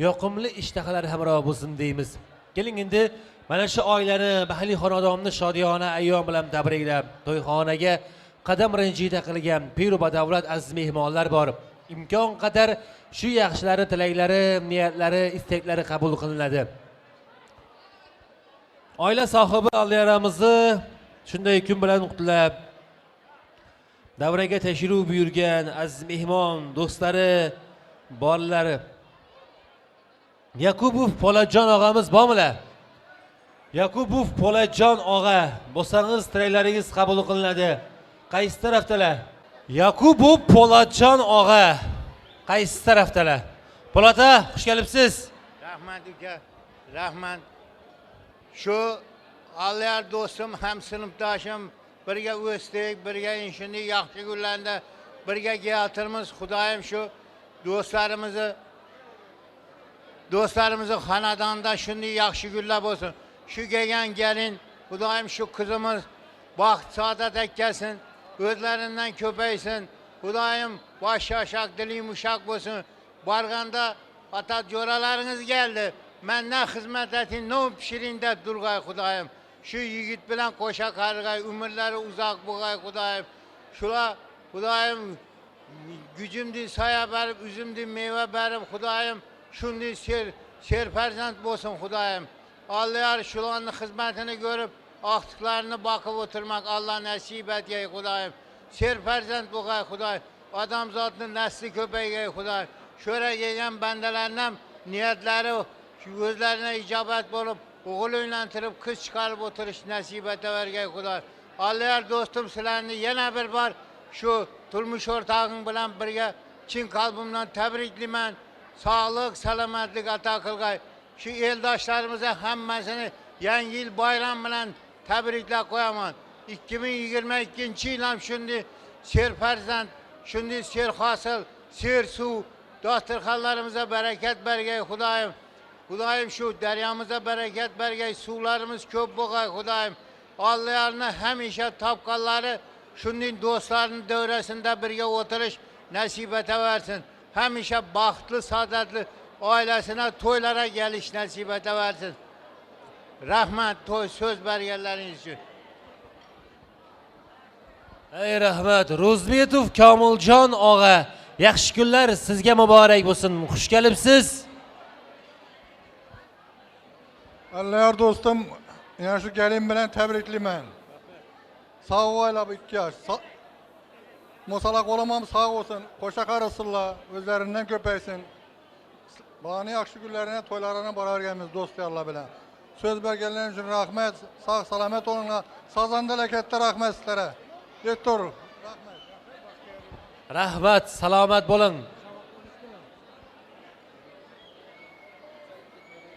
yoqimli ishtahalar hamroh bo'lsin deymiz. Keling endi mana shu oilani, mahalliy xonadonni shodiyona ayyom bilan tabriklab, to'yxonaga qadam ranjida qilgan piru badavlat aziz mehmonlar bor. Imkon qadar shu yaxshilari, tilaklari, niyatlari, istaklari qabul qilinadi. Oila sohibi Alloh shunday kun bilan qutlab, davraga tashrif buyurgan aziz mehmon, do'stlari, bolalari. Yakubov Po'latjon og'amiz bormilar? Yakubov Po'latjon og'a, bo'lsangiz tilaklaringiz qabul qilinadi. Qaysi tarafdalar? Yakubov Po'latjon og'a, qaysi tarafdalar? Po'lata, xush kelibsiz. Rahmat uka, rahmat. Shu Alloh do'stim, ham sinfdoshim, birga o'sdik, birga shunday yaxshi kunlarda birga keltirmiz. Xudoyim shu do'stlarimizni xonadonda shunday yaxshi kunlar bo'lsin. Shu kelgan gelin, Xudoyim shu qizimiz baxt saodat etsin, o'zlaridan ko'paysin. Xudoyim bosh yoshaq, dili mushaq bo'lsin. Borganda ota jo'ralaringiz geldi. Menden hizmet etin, ne pişirin de durgay Kudayım. Şu yigit bilen koşa kargay, ömürleri uzak buğay Kudayım. Şula Kudayım, gücümdü saya berip, üzümdü meyve berip Kudayım. Şundi serperzent bolsun Kudayım. Allah şulanın hizmetini görüp, aktıklarını bakıp oturmak Allah nasip et yey Kudayım. Serperzent buğay Kudayım. Adam zatının nesli köpeği yey Kudayım. Şöyle gelen bendelerinden niyetleri gözlerine icabet olup oğul oynatırıp kız çıkarıp oturuş nasip ete vergey Kuday. Allah dostum sizlerini yine bir var şu turmuş ortağın bilen birge Çin kalbimden tebriklimen. Sağlık, selametlik ata kılgay. Şu eldaşlarımıza hemmesini yeni yıl bayram bilen tebrikle koyamam. 2022 yılım şimdi serperzent, şimdi serhasıl, sersu, dasturxanlarımıza bereket bergey Kudayım. Kudayım şu deryamıza bereket bergey, sularımız köp boğay Kudayım. Allah'ını hemişe tapkalları, şunun dostlarının devresinde birge oturuş nasibete versin. Hemişe bahtlı, saadetli ailesine, toylara geliş nasibete versin. Rahmet, toy, söz bergerleriniz için. Ey rahmat, Ro'zbetov Komiljon og'a. Yaxshi kunlar sizga muborak bo'lsin. Xush kelibsiz. Allah'ar dostum, yani şu gelin bilen tebriklimen. Sağ olayla bu 2 yaş. Musalak olamam sağ olsun. Koşa karısılla, özlerinden köpeysin. Bana yakşı günlerine, toylarına barar gelmez dostlarla bile. Söz belgeleriniz için rahmet, sağ salamet olunla, sazanda lekette rahmet sizlere. Yettir. Rahmat, salomat bo'ling.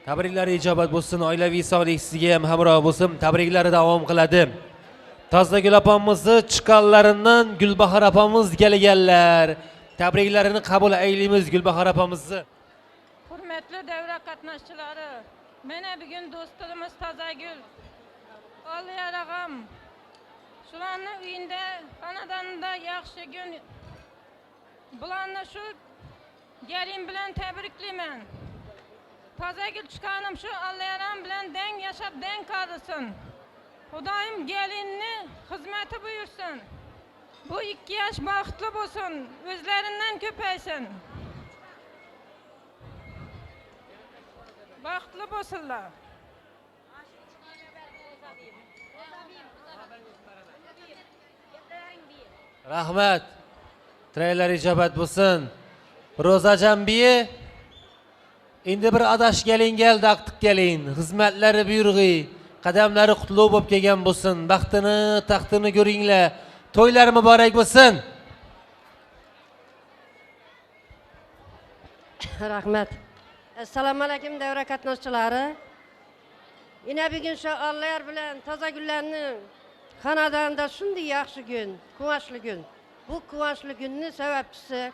Tabriklar ijobat bo'lsin, oilaviy sog'lik sizga ham hamroh bo'lsin. Tabriklari davom qiladi. Tozagul opamizni chiqqanlaridan Gulbahor opamiz kelganlar. Tabriklarini qabul aylaymiz Gulbahor opamizni. Hurmatli davra qatnashchilari, mana bugun do'stimiz Tozagul Oliyar og'am shularni uyinda, xonadonida yaxshi kun. Bularni shu gelin bilan tabriklayman. Tozagul chiqqanim shu Oliyar bilan deng yashab deng qolsin. Xudoyim gelinni xizmati buyursin. Bu 2 yaş baxtli bo'lsin, o'zlaridan ko'paysin. Baxtli bo'lsinlar. Rahmat. Treyler ijobat bo'lsin. Ro'zajon biye endi bir adash kelin keldi, aqtiq kelin. Xizmatlari buyurg'i, qadamlari qutlug' bo'lib kelgan bo'lsin. Baxtini, taxtini ko'ringlar. To'ylar muborak bo'lsin. Rahmat. Assalomu alaykum davra qatnashchilari. Yine bugün şu Oliyar bilan Tozagullarning xonadonida shunday yaxshi gün, quvonchli gün. Bu quvonchli günni sababchisi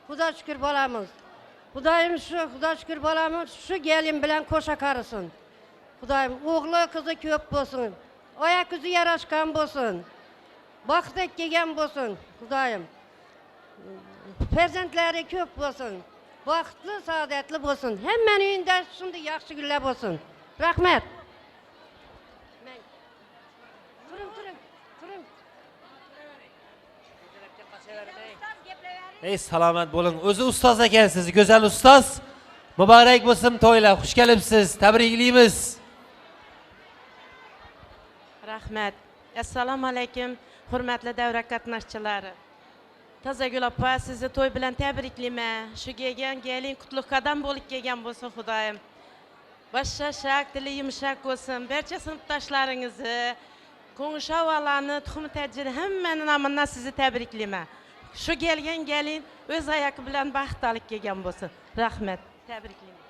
Xudo shukr bolamiz. Xudoyim Xudo shukr bolamiz shu gelin bilan qo'sha qarisin. Xudoyim o'g'li qizi ko'p bo'lsin. Oyoq ko'zi yarashgan bo'lsin. Baxtga kelgan bo'lsin. Xudoyim farzandlari ko'p bo'lsin. Baxtli, saodatli bo'lsin. Hammaning uyida shunday yaxshi kunlar bo'lsin. Rahmat. Turing. Ey salomat bo'ling. O'zi ustoz ekansiz, go'zal ustoz. Muborak bo'lsin to'ylar. Xush kelibsiz. Tabriklaymiz. Rahmat. Assalomu alaykum, hurmatli davra qatnashchilari. Tozagul opa, sizni to'y bilan tabriklayman. Shu kelgan gelin qutlug' qadam bo'lib kelgan bo'lsin Xudoyim. Bashashak, dili yumshoq bo'lsin. Barcha sinfdoshlaringizni, qo'ng'ishovalarni, tuxum tajjini hammaning nomidan sizni tabriklayman. Shu kelgan gelin o'z oyog'i bilan baxt olib kelgan bo'lsin. Rahmat. Tabriklayman.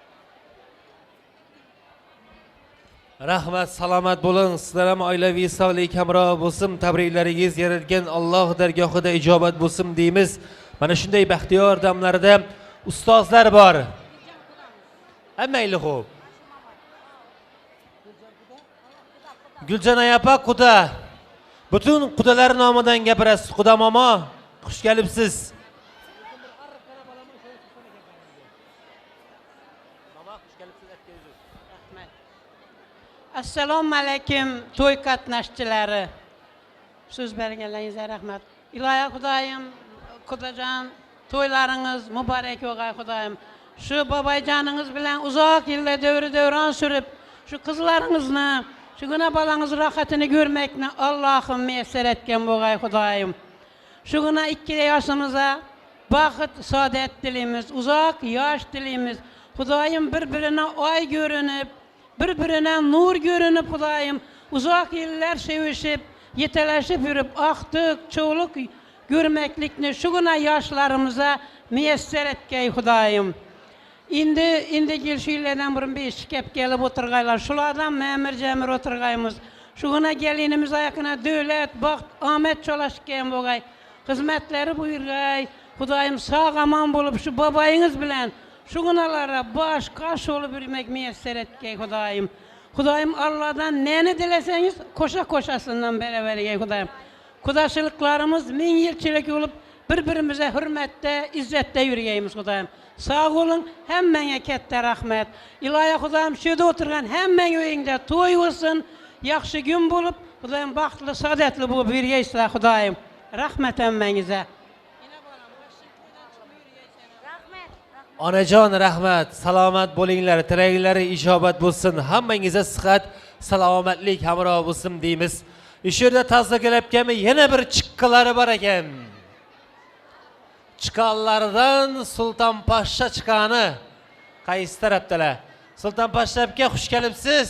Rahmat, salomat bo'ling. Sizlar ham oilaviy sog'lik hamroh bo'lsin. Tabriklaringiz yaratgan Alloh dargohida ijobat bo'lsin deymiz. Mana shunday baxtiyor damlarda ustozlar bor. Hammayli xo'p. Guljon ayapa quda. Butun qudalar nomidan gapirasiz. Quda momo, xush kelibsiz. Assalomu alaykum to'y qatnashchilari. So'z berganlaringizga rahmat. Ilohiy Xudoyim, Xudojon, to'ylaringiz muborak bo'lg'ay Xudoyim. Shu boboyjoningiz bilan uzoq yillar davron surib, shu qizlaringizni, shu guna bolangiz rohatini ko'rmakni Allohim muyassar etgan bo'lg'ay Xudoyim. Shu guna 2 yoshimizga baxt, saodat tilaymiz, uzoq yosh tilaymiz. Xudoyim bir-birine oy görünüp, bir-birine nur görünüp Xudoyim uzoq yillar sevishib, yetalashib yurib, aqtiq, çoğuluk görmeklikni şuguna yoshlarimize muyassar etgay Xudoyim. Indi kelishlardan burun besh kep kelib o'tirgaylar. Shulardan ma'mir-jamir o'tirgaymiz. Shuguna gelinimiz ayaqına davlat, baxt, omad cho'lashgan bo'lgay. Xizmatlari buyurgay. Xudoyim sog' amon bo'lib shu boboyingiz bilan shugunalara bosh qosh olib yurmak muyassar etgay Xudoyim. Xudoyim Allohdan neni dilesangiz qo'sha-qo'shasidan beravergay Xudoyim. Qudachiliklarimiz 1000 yilchilik bo'lib bir-birimize hürmetde, izzette yürüyeyimiz Xudoyim. Sağ olun, hemmene katta rahmet. İlahi Xudoyim şurada oturgan hemmene uyingde to'y olsun, yaxshi gün bulup, Xudoyim baxtlı, saadetli bo'lib yürüyeysizlar Xudoyim. Rahmet hemmenize. Onajon rahmat, salomat bo'linglar, tilaklaringiz ijobat bo'lsin. Hammangizga sihat, salomatlik hamroh bo'lsin deymiz. Ishurda tazogalayotganmi yana bir chiqqilari bor ekan. Chiqqanlardan Sulton Poshsha chiqqani qaysi tarafdalar? Sulton Poshshaga xush kelibsiz.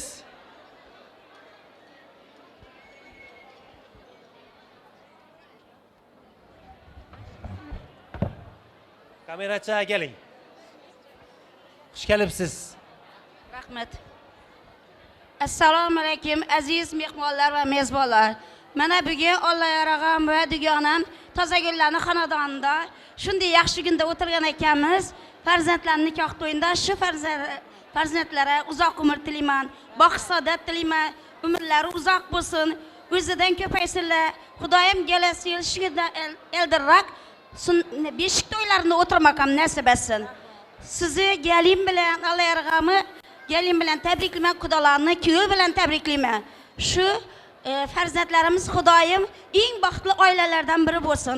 Kamerachi keling. Xush kelibsiz. Rahmat. Assalomu alaykum aziz mehmonlar va mezbonlar. Mana bugun Alloh yarag'an va dugonam Tozagullarning xonadonida shunday yaxshi kunda o'tirgan ekanmiz. Farzandlarning nikoh to'yida shu farzandlari uzoq umr tilayman, baxt saodat tilayman, umrlari uzoq bo'lsin, o'zidan ko'paysinlar. Xudoyim kelasi yil shunda eldirroq beshik to'ylarini o'tirmakam nasib etsin. Sizni gelin bilan Alloh yarag'ami gelin bilan tabriklayman, xudolarni kuyov bilan tabriklayman. Shu farzandlarimiz Xudoyim eng baxtli oilalardan biri bo'lsin.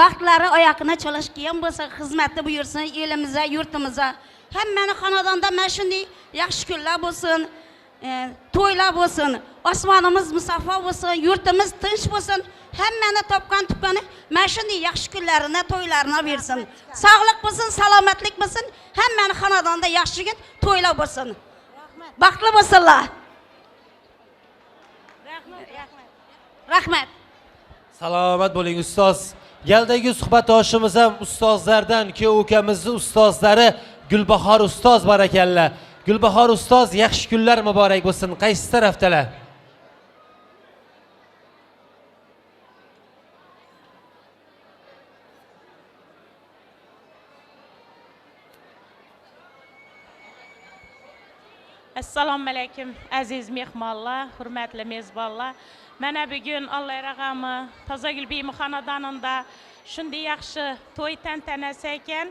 Baxtlari oyoqini cho'lashgan bo'lsa, xizmatni buyursin elimizga, yurtimizga. Hammani xonadonda mana shunday yaxshi kunlar bo'lsin, to'ylar bo'lsin, osmonimiz musaffo bo'lsin, yurtimiz tinch bo'lsin. Hammani topgan tuqqani mana shunday yaxshi kunlarini, to'ylarini bersin. Sog'lik bo'lsin, salomatlik bo'lsin, hammani xonadonda yaxshi kun, to'ylar bo'lsin. Baxtli bo'lsinlar. Rahmat. Salomat bo'ling ustoz. Galdagi suhbatdoshimiz ham ustozlardan, kuyov ukamizning ustozlari Gulbahor ustoz barakalla. Gulbahor ustoz yaxshi kunlar muborak bo'lsin. Qaysi tarafdalar? Assalomu alaykum aziz mehmonlar, hurmatli mezbonlar. Mana bugun Alloh yarag'ami Tozagul biyim xonadonida shunday yaxshi to'y tantanasi ekan.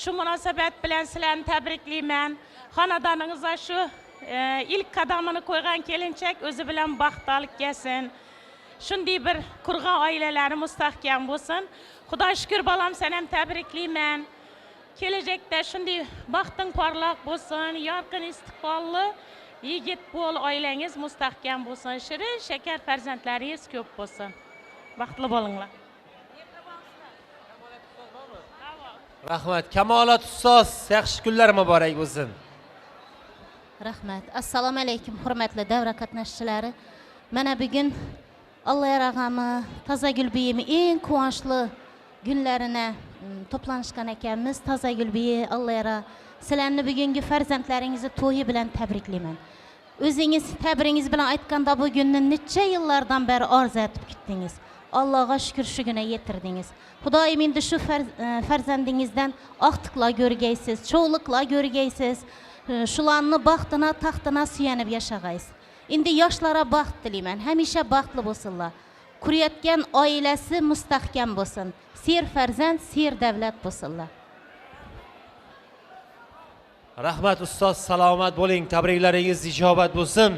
Shu munosabat bilan sizlarni tabriklayman. Xonadoningizga shu ilk qadamini qo'ygan kelinchak o'zi bilan baxt olib kelsin. Shunday bir qurgan oilalari mustahkam bo'lsin. Xudo shukr bolam, sen ham tabriklayman. Kelajakda shunday baxting porloq bo'lsin, yorqin istiqbolli yigit bo'l, oilangiz mustahkam bo'lsin, shirin shakar farzandlaringiz ko'p bo'lsin. Baxtli bo'linglar. Rahmat. Kamolat ustoz, yaxshi kunlar muborak bo'lsin. Rahmat. Assalomu alaykum hurmatli davra qatnashchilari. Mana bugun Alloh yarag'ami Tozagul biyimi eng quvonchli günlerine toplanışkan ekanmiz. Tozagul biyi Alloh yara sizlarni bugungi farzandlaringizni to'yi bilan tabriklayman. O'zingiz tabringiz bilan aytganda bu günni necha yillardan beri orzu etib kutdingiz. Allohga shukr shu kuni yetirdingiz. Xudoyim endi shu farzandingizdan aqtiqlar ko'rgaysiz, cho'g'liqlar ko'rgaysiz. Shularni baxtına, taxtına suyanib yashag'aysiz. Endi yoshlara baxt tilayman. Hamisha baxtli bo'lsinlar. Kurayotgan oilasi mustahkam bo'lsin. Ser farzand, ser davlat bo'lsinlar. Rahmat ustoz, salomat bo'ling. Tabriklaringiz ijobat bo'lsin.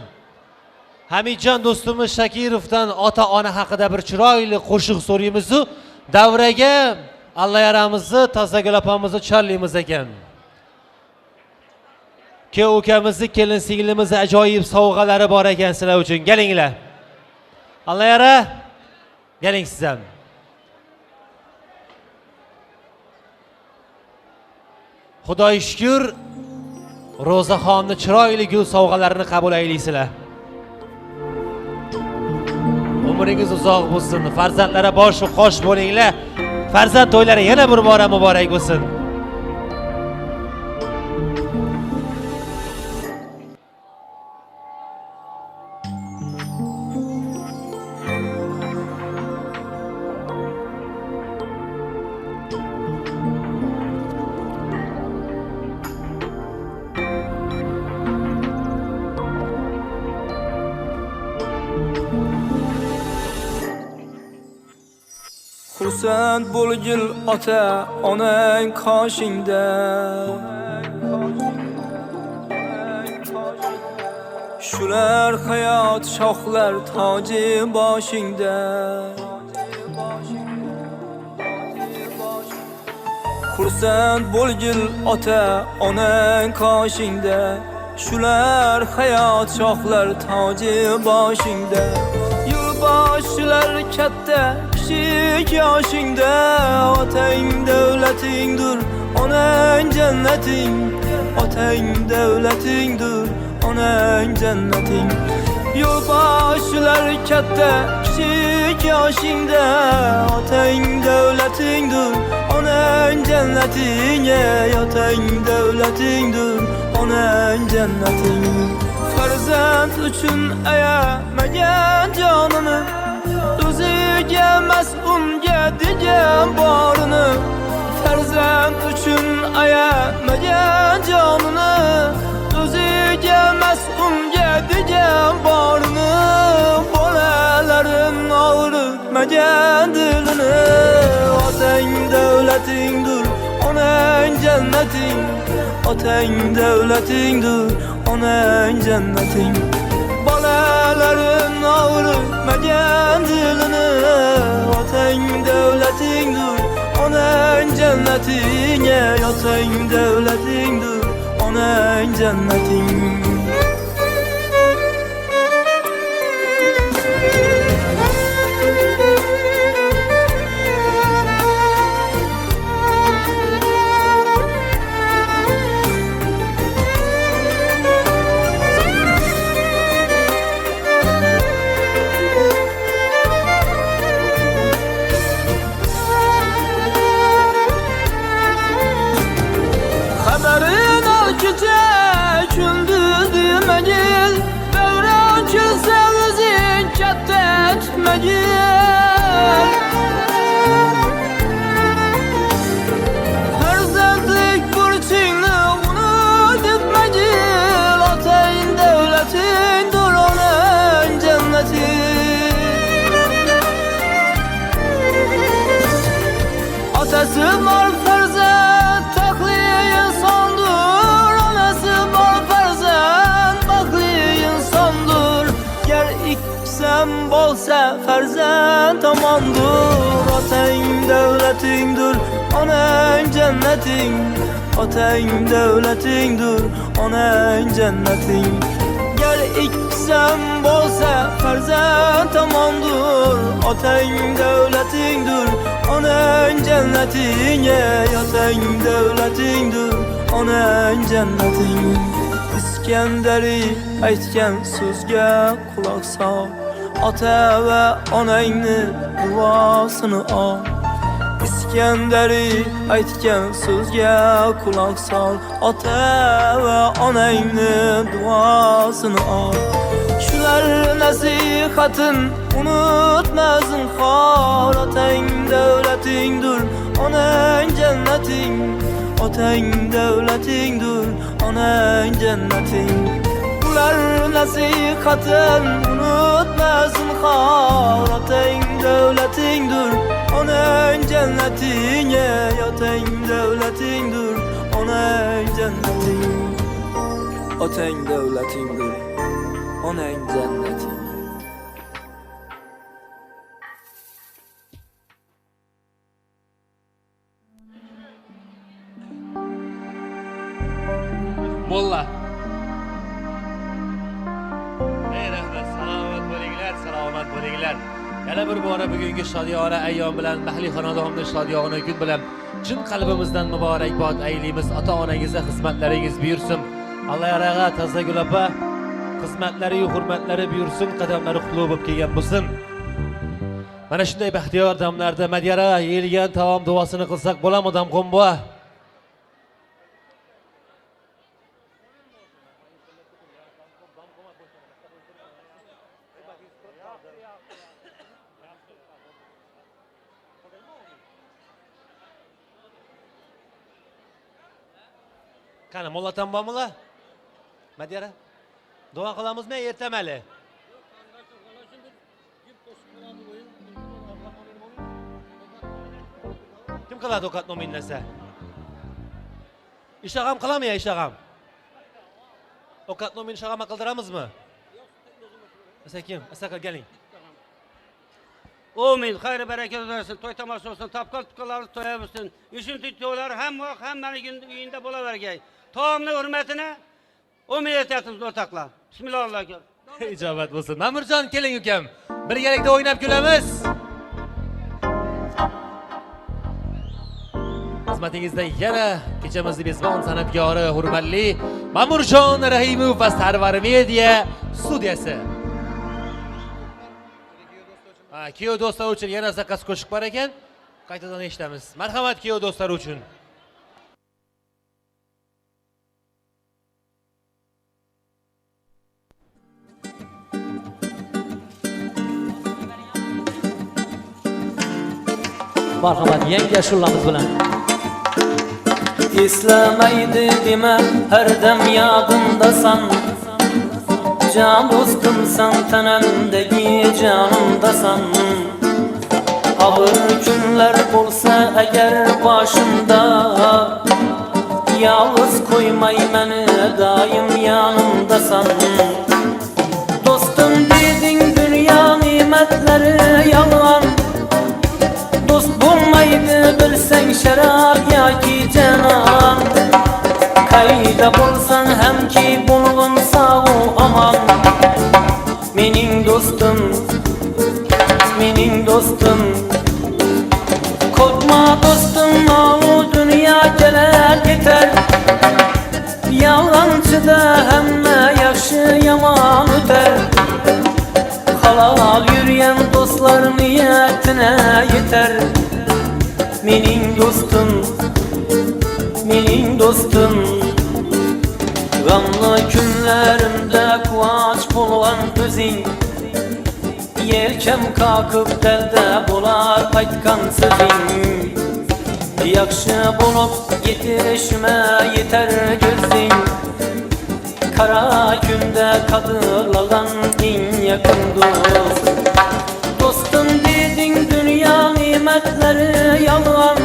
Hamidjon do'stimiz Shakirovdan ota-ona haqida bir chiroyli qo'shiq so'raymiz-ku, davraga Alloh yaramizni, Tozagul opamizni chorlaymiz ekan. Kuyov ukamizni, kelin singlimizni ajoyib sovg'alari bor ekan sizlar uchun. Kelinglar. Alloh yara, keling siz ham. Xudoy shukr, Ro'zaxonni chiroyli gul sovg'alarini qabul aylaysizlar. Umringiz uzoq bo'lsin, farzandlara bosh va qosh bo'linglar. Farzand to'ylari yana bir bora muborak bo'lsin. Xursand bo'lgil ota onang qoshingda, shular hayot shohlar toji boshingda. Xursand bo'lgil ota onang qoshingda, shular hayot shohlar toji boshingda. Yo'lboshchilar katta kichik yoshingda, otang davlatingdir, onang jannating. Otang davlatingdir, onang jannating. Yo'lboshchilar katta kichik yoshingda, otang davlatingdir, onang jannating. Otang davlatingdir, onang jannating. Farzand uchun ayamagan jonini, o'ziga mas'ulga degan borini. Farzand uchun ayamagan jonini, o'ziga mas'ulga degan borini. Bolalarin og'ritmagan dilini, otang davlatingdir, onang jannating. Otang davlatingdir, onang jannating. Bolalarin og'ritmagan dilini, otang davlatingdir, onang jannating. Otang davlatingdir, onang jannating. Farzandlik burchingni unutmagil, otang davlatingdir, onang jannating. Otasi bor farzand taqli insondir, onasi bor farzand baxtli insondir. Gar ikkisam bo'lsa farzand tomondir, otang davlatingdir, onang jannating. Otang davlatingdir, onang jannating. Gar ikkisam bo'lsa farzand tomondir, otang davlatingdir, onang jannating. Otang davlatingdir, onang jannating. Iskandari aytgan so'zga quloq sol, ota va onangni duosini ol. Iskandari aytgan so'zga quloq sol, ota va onangni duosini ol. Shular nasihatin unutma zinhor, otang davlatingdir, onang jannating. Otang davlatingdir, onang jannating. Ular nasihatin unutma zinhor, otang davlatingdir, onang jannating. Otang davlatingdir, onang jannating. Otang davlatingdir, onang jannating. Molla. Ey rahmat, salomat bo'linglar, salomat bo'linglar. Yana bir bora bugungi shodiyona ayyom bilan, mahalliy xonadonning shodiyona kun bilan chin qalbimizdan muborakbod aylaymiz. Ota-onangizga xizmatlaringiz buyursin. Alloh yarag'a Tazagul opa xizmatlari, hurmatlari buyursin, qadamlari qutlug' bo'lib kelgan bo'lsin. Mana shunday baxtiyor damlarda Madiyara yeyilgan taom duosini qilsak bo'ladimi, Damqon buva? Qani mollatan bormi? Madiyara. Duo qilamizmi ertamali? Kim qiladi ovqat nominlasa? Ishag'am qilami ya ishag'am? Ovqat nomin ishag'am qildiramizmi? Asakim, asaka keling. Amin, xayr barakat olsun, to'y tomosha olsun, tapqal tuqqanlar to'ya bilsin. Ishun to'ylar hammaning uyida bo'lavergay. Taomni hurmatini umid etyapmiz o'rtoqlar. Bismillahirrohmanirrohim. Ijobat bo'lsin. Ma'murjon keling ukam. Birgalikda o'ynab kulamiz. Xizmatingizda yana kechamizni mezbon san'atkori hurmatli Ma'murjon Rahimov va Sarvar Media studiyasi. Kuyov do'stlar uchun yana zakaz qo'shiq bor ekan. Qaytadan eshitamiz. Marhamat kuyov do'stlar uchun. Marhamat, yangi ashulamiz bilan. Eslamaydi dema, har dam yodimdasan. Can dostumsan, tanamdagi canımdasan. Ağır günler olsa eğer başımda, yalnız koymay beni, daim yanımdasan. Dostum dedin dünya nimetleri yalan. Dost bulmaydı bilsen şarap ya ki canan. Kayda bulsan hem ki bulgun sağ aman. Mening dostum, mening dostum. Korkma dostum, o dünya gelir gider. Yalancıda hemme yaxşı yaman öter. Halal yürüyen dostlar niyetine yeter. Mening dostum, mening dostum. Gamlı günlerimde kuvvaç bulgan gözün. Yelkem kalkıp delde bular aytkan sözün. Yakşı bulup yetişime yeter gözün. Kara günde kadırlagan en yakın dost. Dostum dedin dünya nimetleri yalan.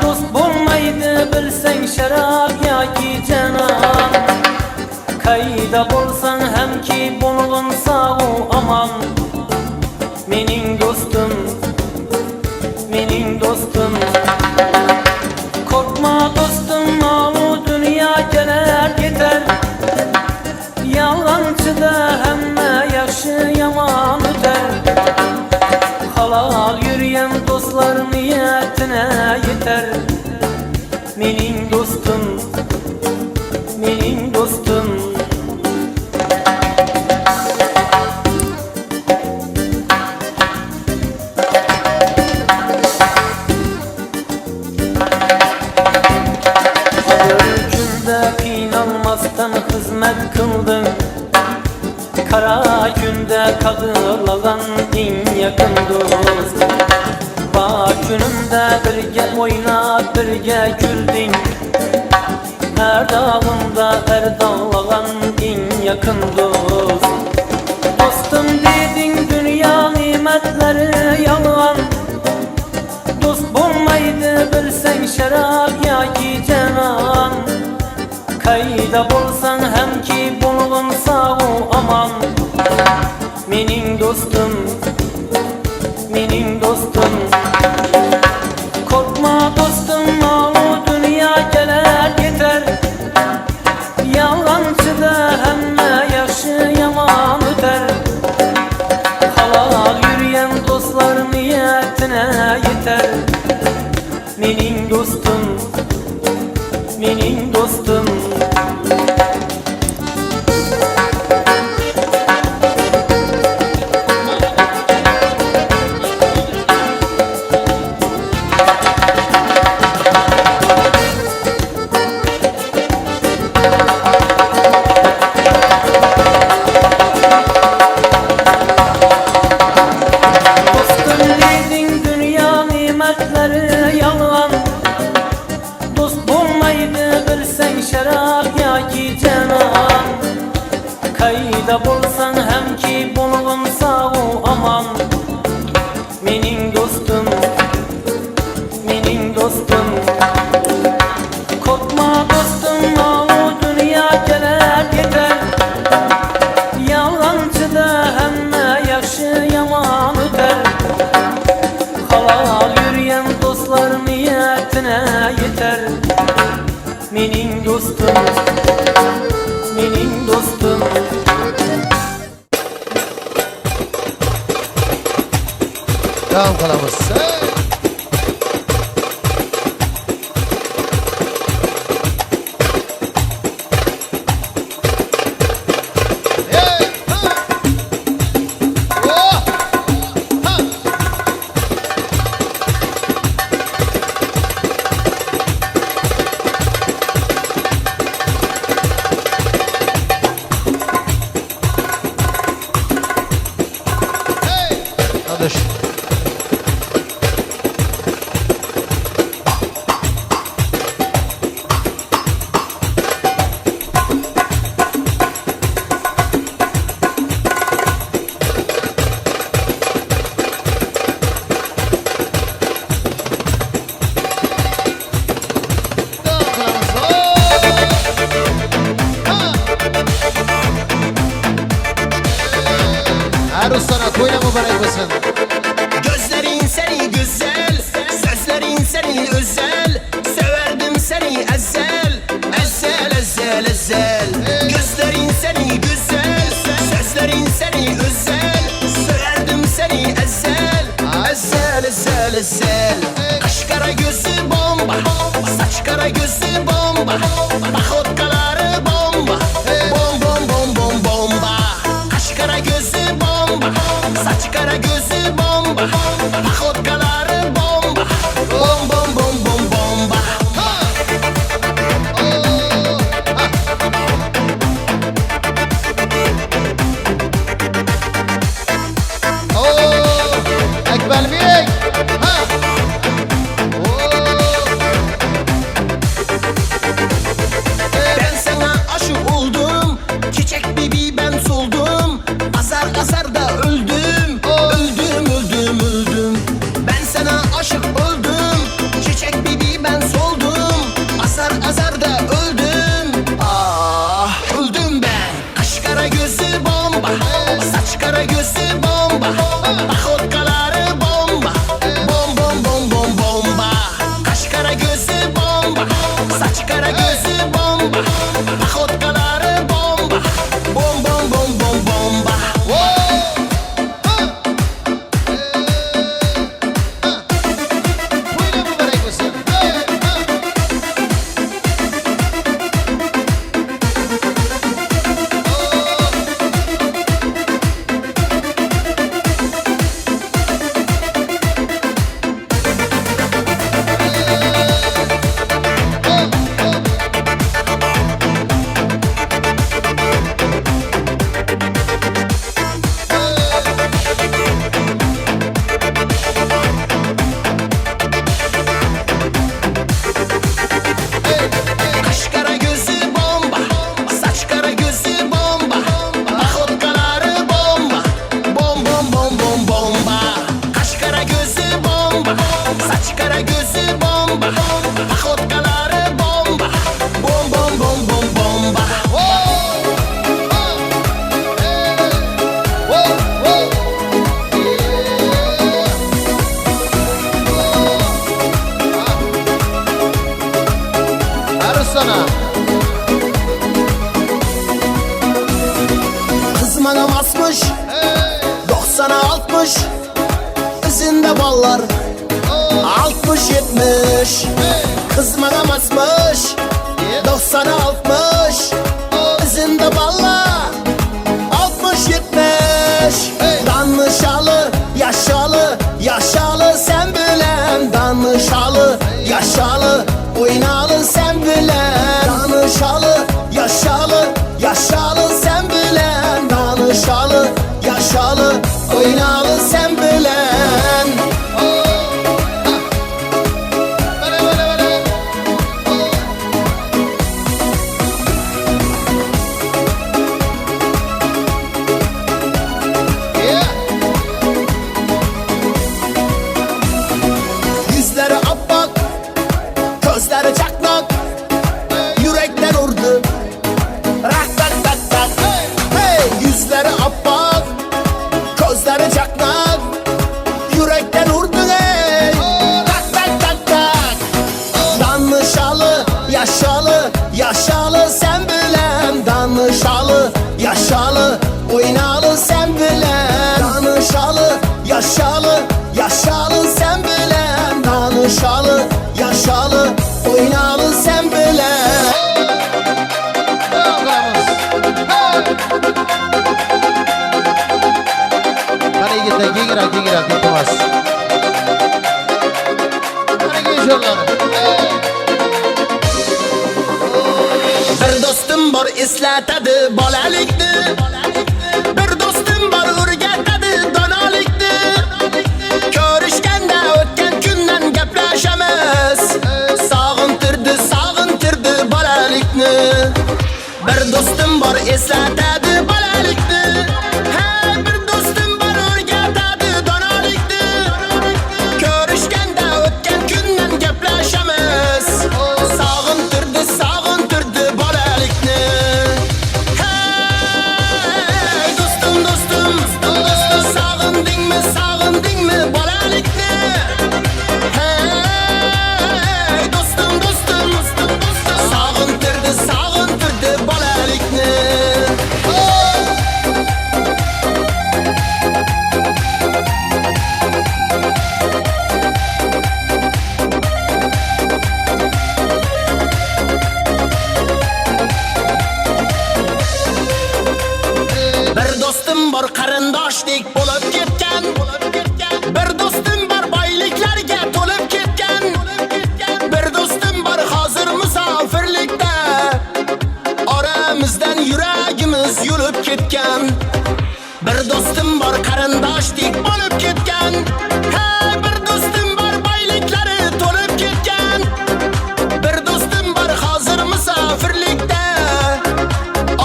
Dost bulmaydı bilsen şarap ya ki canan. Kayda bulsan hem ki bulgun sağ aman. Mening dostum, mening dostum. Korkma dostum, o dünya gelir gider. Yalancıda hemme yaxşı yaman öter. Halal yürüyen dostlar niyetine yeter. Mening dostum, mening dostum. Kınanmazdan hizmet kıldım. Kara günde kadırlagan en yakın dost. Bak günümde birge oynap birge güldün. Her dağımda her dağlagan en yakın dost. Dostum dedin dünya nimetleri yalan. Dost bulmaydı bilsen şarap ya ki canan. Qayda bo'lsang ham ki bo'lg'in sağ aman. Mening do'stim, mening do'stim. Korkma do'stim, o dünya kelar ketar. Yalğançıda hamma yaxshi yomon o'tar. Halal yürüyen dostlar niyetine yeter. Mening do'stim, mening do'stim. Qayda bo'lsang ham ki bo'lg'in sağ aman. Mening do'stim, mening do'stim. Korkma do'stim, o dünya kelar ketar. Yalğançıda hamma yaxshi yomon o'tar. Halal yürüyen dostlar niyetine yeter. Mening do'stim, mening do'stim. Devam qilamiz. Kardeş. Arus sana toyuna mübarek olsun. Gözlerin seni güzel, sözlerin seni özel. Severdim seni ezel, ezel, ezel, ezel. Gözlerin seni güzel, sözlerin seni özel. Severdim seni ezel, ezel, ezel, ezel. Kaş kara gözü bomba, saç kara gözü bomba. Bakotkaları bomba, bom bom bom bom bomba. Kaş kara gözü bomba, saç kara gözü bomba. Bakotkaları bomba, bom bom bom bom bomba. Ekbel Bey. Ben sana aşık oldum, çiçek bibi ben soldum. Azar azar da öldüm, öldüm, öldüm, öldüm. Ben sana aşık oldum, çiçek bibi ben soldum. Azar azar da öldüm, ah öldüm ben. Kaş kara gözü bomba, saç kara gözü bomba. Bakotkaları bomba, bom bom bom bom bomba. Kaş kara gözü bomba, saç kara gözü bomba. Bakotkaları bomba, bom bom bom bom bomba. Toyuna mübarek olsun. 60 90'a 60 izinde ballar 60-70 kız bana basmış 90'a 60 izinde ballar 60-70 danışalı yaşalı yaşalı sen bilen danışalı yaşalı oynalı sen bilen danışalı yaşalı yaşalı sen bilen danışalı yaşalı oynalı sen bilen yüzleri appak gözleri çakmak yürekten vurdu rak tak tak tak hey yüzleri appak gözleri çakmak yürekten vurdu hey tak tak tak tak danışalı yaşalı yaşalı sen bilen danışalı yaşalı oynalı sen bilen danışalı yaşalı yaşalı sen bilen danışalı yaşalı oynalı sen bilen Hadi yigitlar kengiroq iltimos. Qani gençler. Bir dostum bor eslatadi bolalikni bir dostum bor o'rgatadi donolikni ko'rishganda o'tgan kundan gaplashamiz sog'intirdi bolalikni bir dostum bor eslatadi bolalikni ha bir dostum bor o'rgatadi donolikni ko'rishganda o'tgan kundan gaplashamiz sog'intirdi bolalikni hey dostum sog'indingmi bolalikni hey dostum sog'intirdi bolalikni bir dostum bor qarindoshdek bo'lib ketgan bir dostum bor boyliklarga to'lib ketgan bir dostum bor hozir musofirlikda oramizdan yuragimiz yulib ketgan bir dostum bor qarindoshdek bo'lib ketgan ha bir dostum bor boyliklari to'lib ketgan bir dostum bor hozir musofirlikda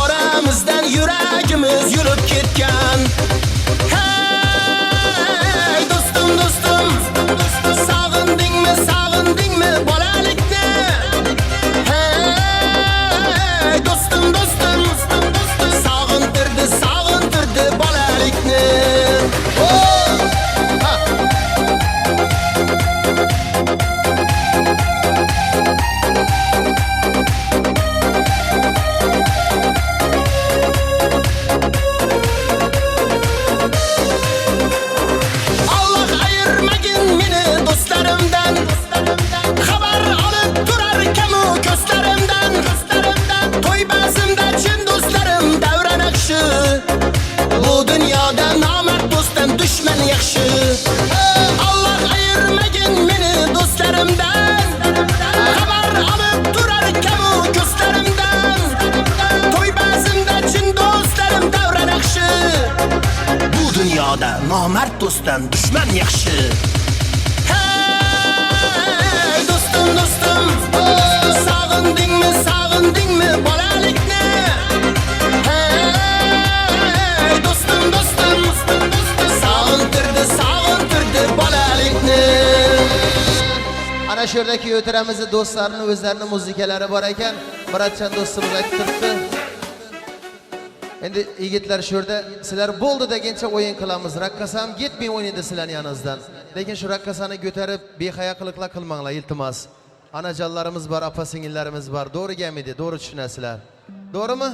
oramizdan yuragimiz yulib ketgan hey dostum sog'indingmi bolalikni hey dostum sog'intirdi bolalikni Allah ayırmagin meni do'stlarimdan xabar olib turarkan u ko'zlarimdan to'y bazmda chin do'stlarim davra naqshi bu dunyoda nomard do'stdan dushman yaxshi Allah ayirmagin meni do'stlarimdan xabar olib turarkan u ko'zlarimdan to'y bazmda chin do'stlarim davra naqshi bu dunyoda nomard do'stdan dushman yaxshi hey dostum sog'indingmi bolalikni hey dostum sog'intirdi bolalikni Ana shu yerdagi o'tiramizni do'stlarni o'zlarini musikalari bor ekan. Muratjon do'stimiz aytib turibdi. Endi yigitlar shu yerda sizlar bo'ldi degancha o'yin qilamiz. Raqqasam ketmay o'ynaydi sizlarning yoningizdan. Lekin shu raqqasani ko'tarib behayo qiliqlar qilmanglar iltimos. Anajonlarimiz bor, opa singillarimiz bor. To'g'ri gamidi, to'g'ri tushunasizlar. To'g'rimi?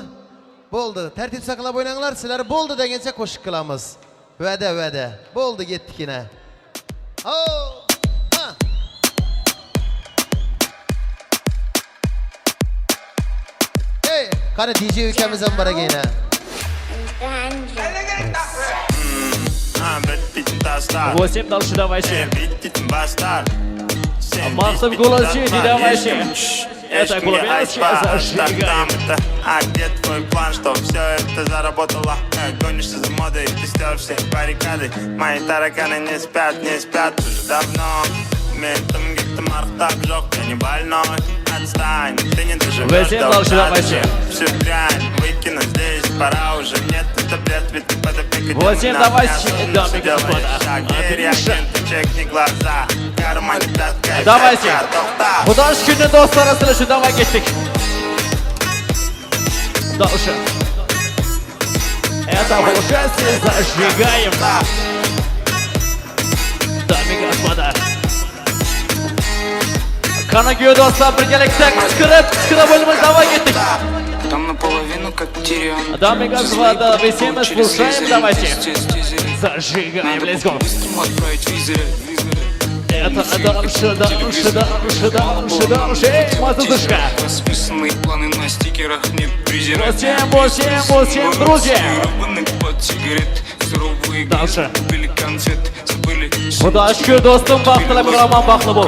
Bo'ldi. Tartib saqlab o'ynanglar. Sizlar bo'ldi degancha qo'shiq qilamiz. Va'da. Bo'ldi, ketdikina. Hey, qani DJ ukamiz ham bor ekan. Восемь дальше давайте. Максим Гуласити, давайте. Это глубиночка, зажигаем. А где твой план, что все это заработало? Гонишься за модой, ты стер все баррикады. Мои тараканы не спят уже давно. Метом где-то мархтак жёг, я не больной. Отстань, ты не доживешь до всю дрянь выкину здесь, пора уже. Нет, это бред, ведь ты под опекой. Восемь давайте, дамы и господа. Чекни глаза, карман пятка. Давайте. Xudosh kuni do'stlar asrashi davom etdik. Дальше. Это получается зажигаем. Дамы и господа. Qanaqa do'stlar birgalikda qichqirib bo'limiz davom etdik. Там наполовину как Тирион. Дамы и господа, все мы слушаем, давайте. Зажигаем, let's go. Это дальше, мазушка. Расписанные планы на стикерах, не презирать. Восемь, друзья. Дальше. Забыли конфет, забыли. Xudosh shukur do'stim, baxtli biroman baxtli bo'l.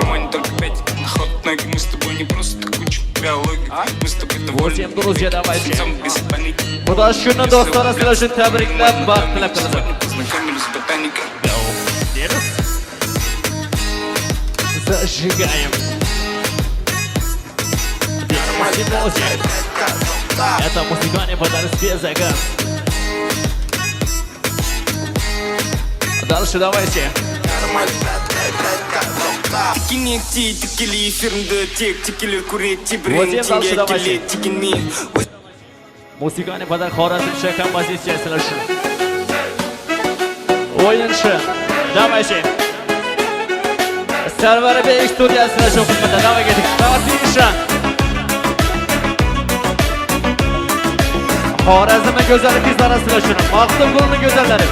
Мы с тобой не просто куча биологии. Мы с тобой довольны. Восемь, друзья, давайте. Без паники. Xudosh kuni do'stlar asrashi tabriklab, baxt tilab qolaman. Познакомились с ботаникой. Зажигаем. Это музыкальный подарок без заказ. Дальше давайте. Тикинекти, тикили, фирмда, тикили, курите, Восемь, дальше давайте. тикини. Музыкальный подарок Xorazmcha kompozitsiyasi uchun. O'yinchi. Давайте. Sarvar Bey studiyasida shu xizmatda davom etdik. Tartibsha. Xorazm go'zal qizlar uchun maqsad gulning go'zallari.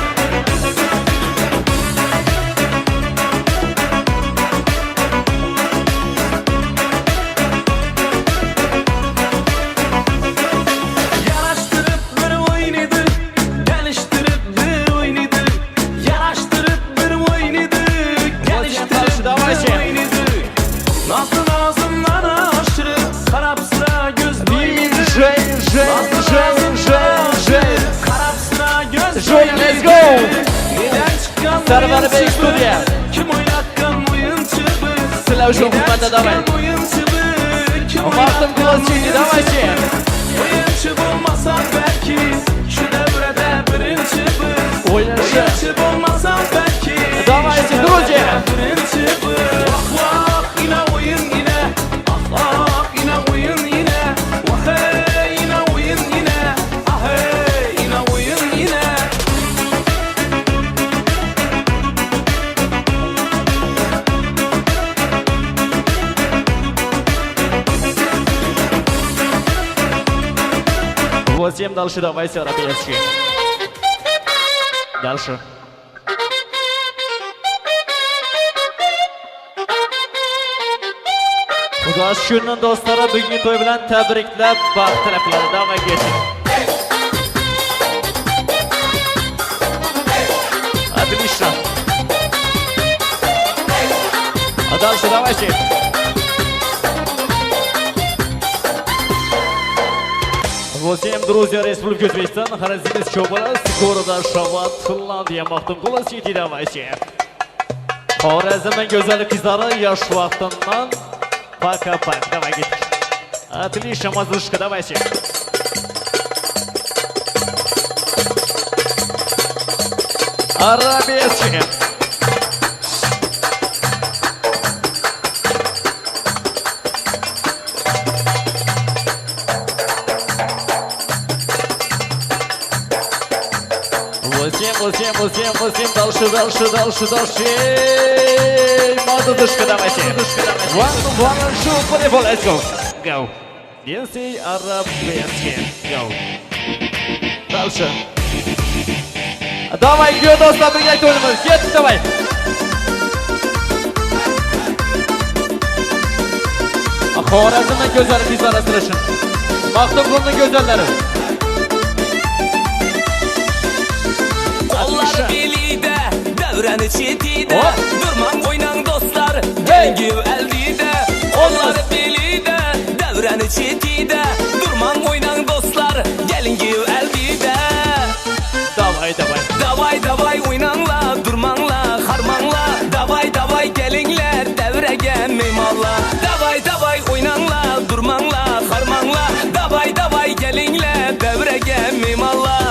Let's go! Sarvar Bey studiya. Sizlar uchun xizmatda davom. Maqsad Gulositi, давайте. Oyuncu bulmasan belki şu devrede birinci biz. Oyuncu bulmasan belki давайте, друзья. Birinci biz. Vah yine oyun yine. Ah yine oyun yine. Vah hey yine oyun yine. Ah hey yine oyun yine. Восемь, дальше давайте, арабески. Дальше. Xudosh kuni do'stlari bugungi to'y bilan tabriklab, baxt tilaklari davom etsin. Отлично. А дальше давайте. Восемь, друзья, Республика Узбекистан, Xorazmcha область, города Шават, Finlandiya, Maxtum Gulositi, давайте. Xorazmning go'zal qizlari yosh vaqtimdan пока-пока, давай git. Отлично, мазушка, давайте. Арабески. Восемь, дальше. Мазушка, давайте. One, two, let's go. Go. Арабески. Go. Dальше. Давай, gidiyor dostlar, birlikte oyunumuz. Get, давай. Xorazmning go'zal qizlari sirashin. Maqtovqulning go'zallari. Kollar belide, devreni çetide. Durmam oynan dostlar, gelgiv eldide. Kollar belide, devreni çetide. Durmam oynan dostlar, gelgiv eldide. Davay, davay. Davay davay oynanla, durmanla, harmanla. Davay davay gelinler, devrege meymanla. Davay davay oynanla, durmanla, harmanla. Davay davay gelinler, devrege meymanla.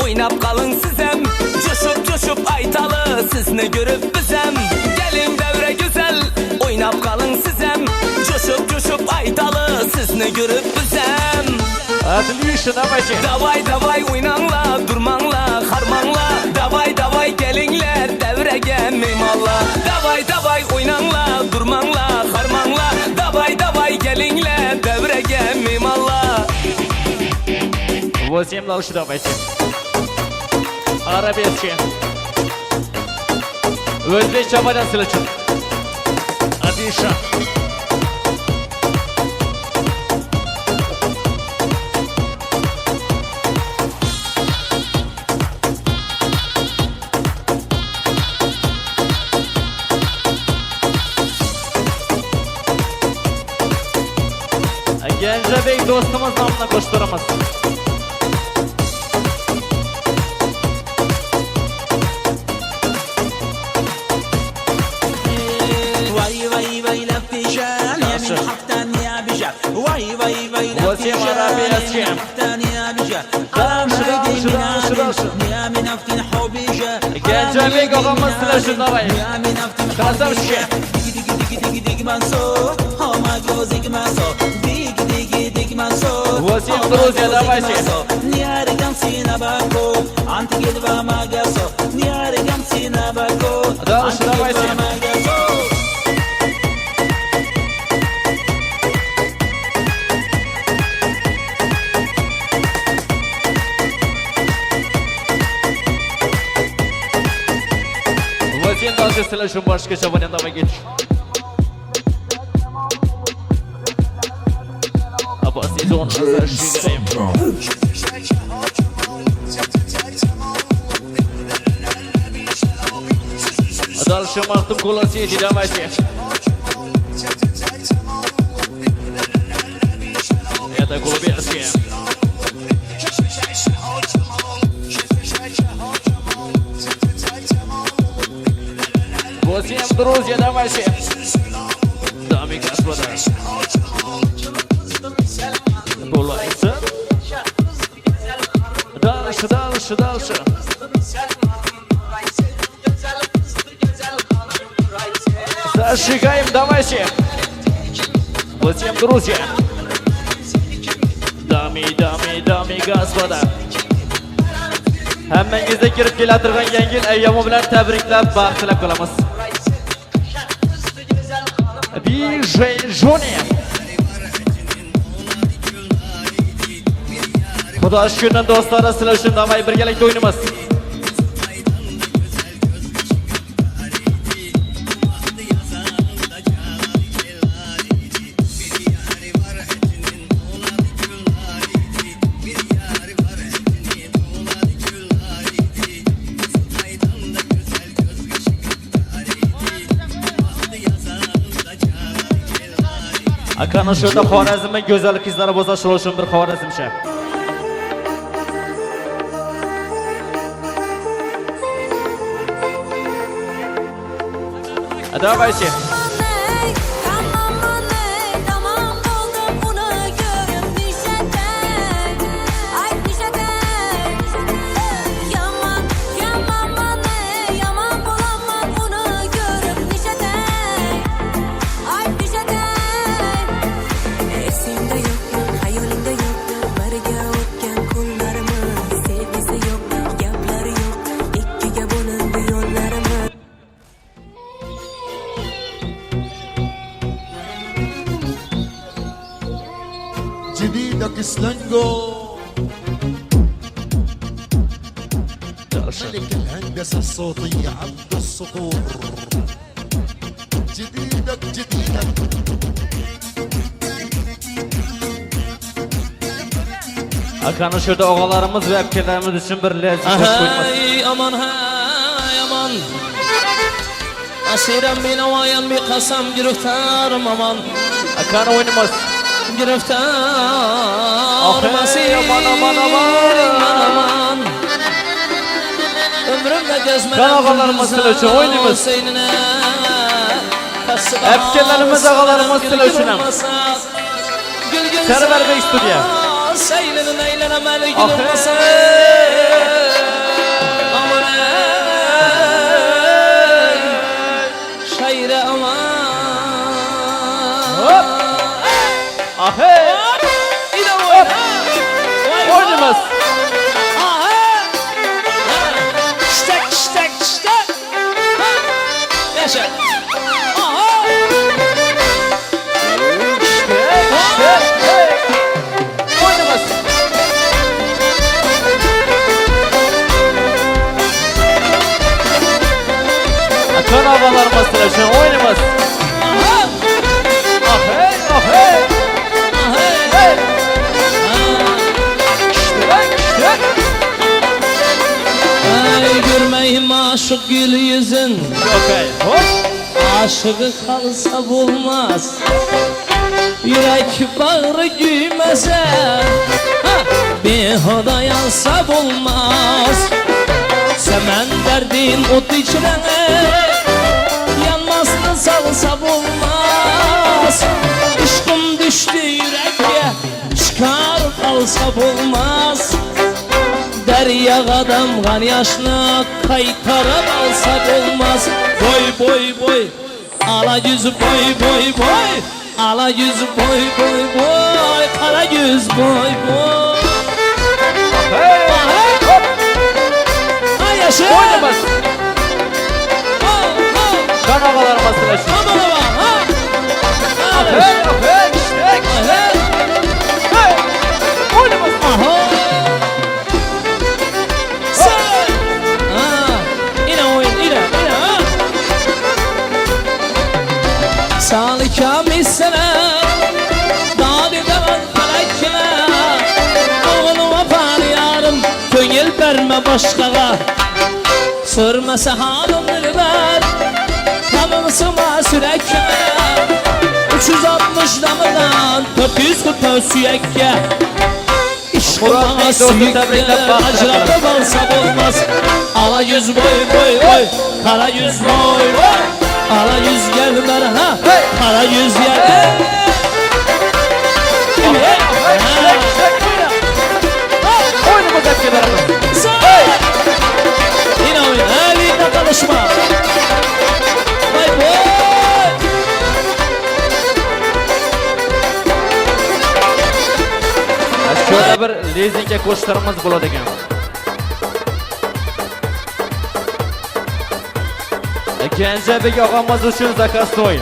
Oynap kalın sizem, coşup coşup aytalı sizni görüp bizem. Gelin devre güzel, oynap kalın sizem, coşup coşup aytalı sizni görüp bizem. Отлично, давайте. Davay davay oynanla, durmanla, harmanla. Davay davay gelinler, devrege meymanla. Davay davay oynanla, durmanla, harmanla. Davay davay gelinler, devrege meymanla. 8 дальше, давайте. Arabeskchi. O'zbekcha variansilar uchun. Adisha. Genjabek do'stimiz nomidan qo'shtiramiz. Genjabek og'amiz sizlar uchun davay. Krasavchki. Восемь, друзья, давайте. Дальше давайте. Восемь, дальше sizlar uchun boshqacha variantga ketish. Сезон зажигаем. Дальше Махтум Куласети, давайте. Это Голуберский. Восемь, друзья, давайте. Дамы и господа. Булайса. Дальше, дальше, дальше. Зажигаем, давайте. Восемь, друзья. Дамы, дамы, дамы и господа. Hammangizga kirib keladigan yangi yil ayyomi bilan tabriklab, baxt tilab qolamiz. DJ Johnny. Xudo shukridan do'stlar, sizlar uchun davay birgalikda o'ynaymiz. Akana shu yerda Xorazmning go'zal qizlari bo'lsa, shular uchun bir xorazmcha. Давайте. Esimde yok, hayolimde yok, birga o'tgan kunlarimiz. Sevgisi yok, جديدك سلنجو ملك الهندسة الصوتية عبد الصقور جديدك Akana şurada oğalarımız ve epkelerimiz için bir lezzet koyması. Hey aman hey aman Asirem bin avayan bir kasam giriftarım aman Akana oynamaz. Giriftarım asirim aman aman Ömrümde gezmeden Kan ağalarımız için oynamaz. Epkelerimiz ağalarımız için Server Bey Stüdyo. Seylinin eğlenemeli gülüm masa Aman ey Şaire aman Ahey İle oyna Oynamaz. Ştek ştek ştek Yaşa Oynamaz. Akana ağalarımız için oynamaz. Ahey ahey Hey! Ay görmeyim aşık gül yüzün Okay, hoş. Aşığı kalsa bulmaz Yürek bağrı güymese Bir hoda yansa bulmaz Semen derdin ot içrene Yanmasını salsa bulmaz Işkım düştü yüreğe Çıkar kalsa bulmaz Derya adam kan yaşına kaytarıp alsa bulmaz Boy boy boy Ala yüz boy boy boy Ala yüz boy boy boy Kara yüz boy boy Hey! Ay yaşa Oynamaz. Kan ağalarımız için. Aman aman ha Ahey ahey Hey! Hey! Oynamaz. Aha Sen Ha Yine oyun yine ha Salika misene Dağdı devan felekine Oğluma fariyarım Köngel verme başkağa Sürmese halım dilber Tamımsıma sürekme 360 damıdan 400 kutu süyekke İşkıma süyekke Acıratıp alsa olmaz Ala yüz boy boy boy Kara yüz boy boy Ala yüz gel merha Kara yüz gel Oynamaz epkelerimiz. Yine oyun elinle konuşma Vay boy Şöyle bir lezinge koşlarımız buladı ekan. Kenjebek ağamız için zakaz to'y.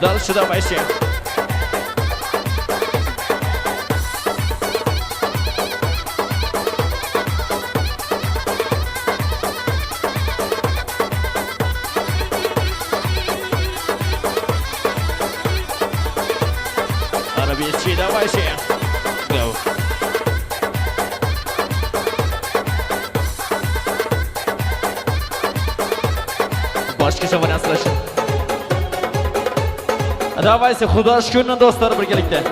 Дальше давайте. Арабийский давайте. Go. Başkacha variant slashing. Давайте художественный достар birgalikda.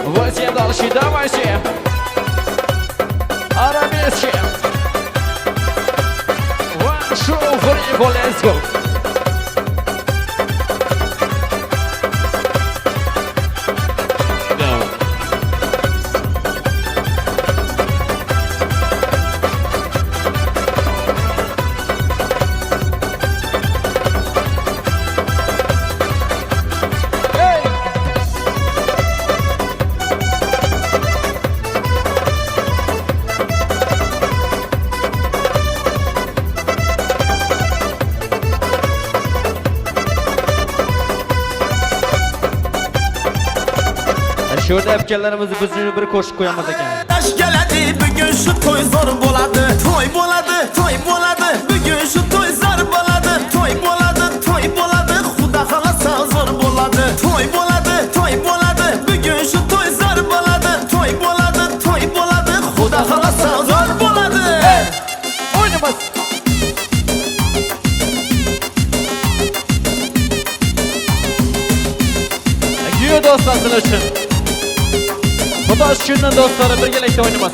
Возьмем дальше, давайте. Арабески. One show for you, let's go. Go. Şurada öpkenlerimizi biz üçün bir koşuq qoyamaz ekan. Daş geledi bugün şu toy zor boladı. Toy boladı, toy boladı. Bugün şu toy zor boladı. Toy boladı, toy boladı. Xuda xalasa zor boladı. Toy boladı, toy boladı. Bugün şu toy zor boladı. Toy boladı, toy boladı. Xuda xalasa zor boladı. Oynamaz. Güya dostlar sizlar üçün. Xudo shukridan dostlar birgalikda oynaymiz.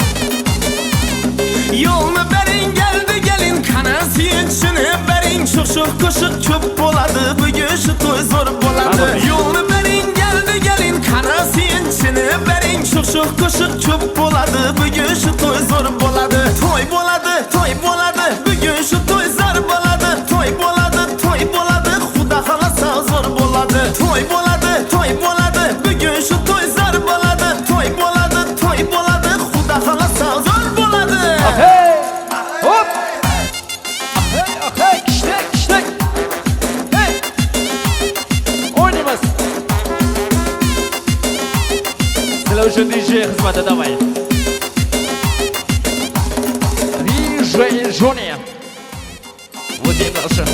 Yolunu verin geldi gelin kanası içini verin şuşuk koşuk çöp boladı bugün şu toy zor boladı. Yolunu verin geldi gelin kanası içini verin şuşuk koşuk çöp boladı bugün şu toy zor boladı. Toy boladı toy boladı bugün şu toy zor boladı. Toy boladı toy boladı Xuda xalasa zor boladı. Toy boladı toy boladı bugün şu toy zor boladı. Toy boladı toy boladı Xuda xalasa zor boladı. Hey! Hop! Hey! Kişnek, kişnek! Hey! Oynaymiz! Sizlar uchun DJ xizmati davay. DJ Johnny. Vladimir Ошин.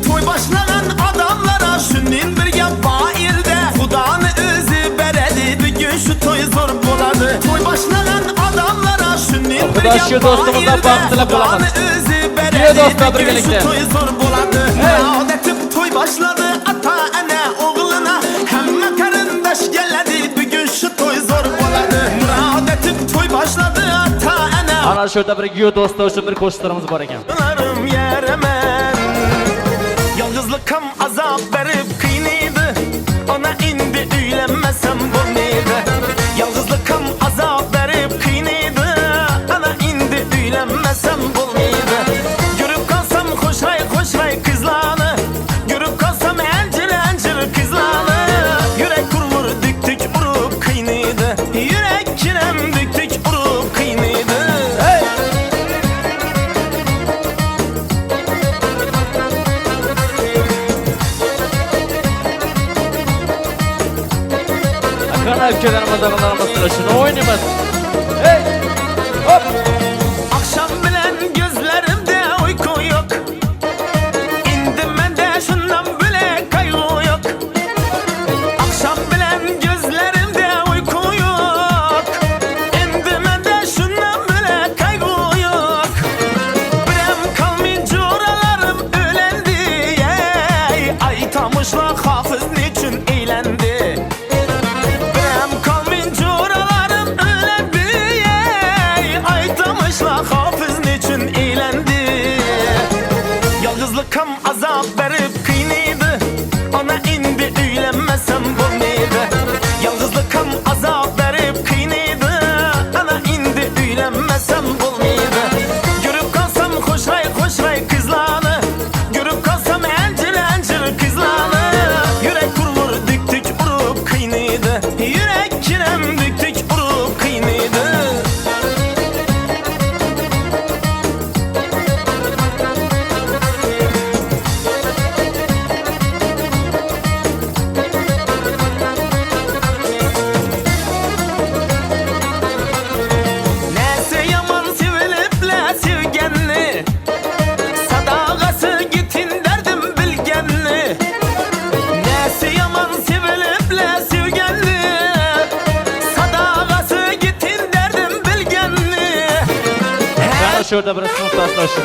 Toy başlayan adamlara şunun bir gap bayırda Xudanı özü beredi bugün şu toy zor boladı. Toy başlayan adamlara şunun bir gap Arkadaşı dostumuzdan bağımsızlık Xudanı olamaz. özü Diye dostlar beredi bugün birlikte. şu toy zor boladı. Adetip toy başladı ata ana oğluna Hemme karındaş geledi bugün şu toy zor boladı. Adetip toy başladı ata ana Ana şurada bir güya dostlar üçün bir koşularımız var ekan. Larım yeremen Yalnızlıkım azap verip kıynıydı Ona indi üylenmesem bu neydi Yalnızlıkım azap verip kıynıydı Ona indi üylenmesem bu neydi Görüp kalsam koşray kızlarını Görüp kalsam encir kızlarını Yürek kurulur dik dik vurup kıynıydı Yürek kinem dik dik vurup kıynıydı Hey! Kana öpkelerimiz aralarımız sizlar üçün oynaymiz. Hey! Hop! Akşam bilen gözlerimde uyku yok İndimende şundan bile kaygı yok Akşam bilen gözlerimde uyku yok İndimende şundan bile kaygı yok Birem kalmayınca oralarım ölendi Ay tamışla hafız niçin eğlendi Birem kalmayınca oralarım ölendi Ay tamışla hafız niçin eğlendi Yalnızlıkım azap verip kıynıydı Ona indi üylenmesem bu neydi Yalnızlıkım azap verip kıynıydı Ona indi üylenmesem bu neydi Görüp kalsam koşray kızlarını Görüp kalsam encir kızlarını Yürek kurulur dik dik vurup kıynıydı Yürek kinem dik dik vurup kıynıydı Nesi yaman seviliplə sevgenli Sadağası gitin derdim bilgenli Nesi yaman seviliplə sevgenli Sadağası gitin derdim bilgenli Kana şurada bir sınıftaşlar üçün.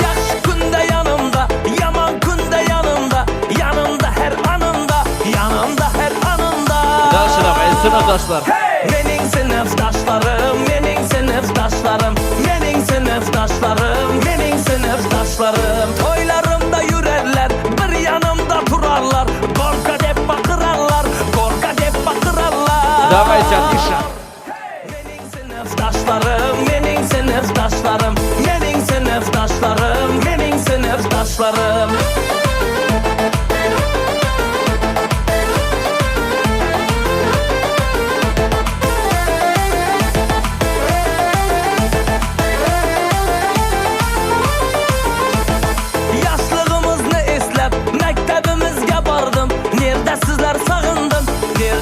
Yaş günde yanımda, yaman günde yanımda Yanımda her anımda, yanımda her anımda Daşıramayız sınıftaşlar. Mening sınıftaşlarım, mening sınıftaşlarım Mening sınıftaşlarım, mening sınıftaşlarım Toylarımda yürerler, bir yanımda durarlar Korka dep bakırarlar, korka dep bakırarlar Davay Canişa. Mening sınıftaşlarım, mening sınıftaşlarım Mening sınıftaşlarım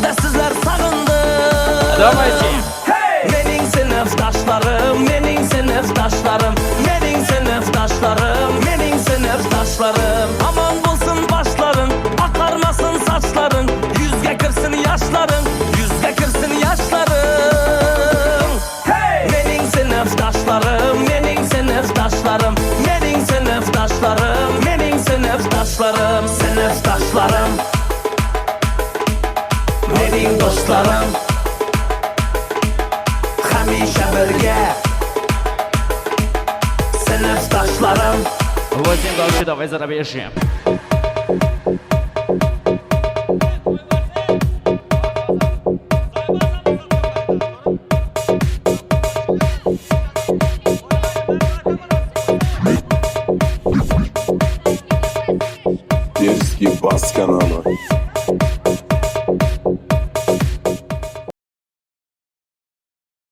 Nerede sizler sağındı? Давайте. Mening sinfdoşlarım, mening sinfdoşlarım, mening sinfdoşlarım, mening sinfdoşlarım. Aman bulsun başların, akarmasın saçların, yüzge kırsın yaşların, yüzge kırsın yaşların. Mening sinfdoşlarım, mening sinfdoşlarım, mening sinfdoşlarım, mening sinfdoşlarım, sinfdoşlarım, mening dostlarım. Hamisha birga sinfdoshlarım. Вадим Галчи, давай зарабежим. Дерзкий бас канал.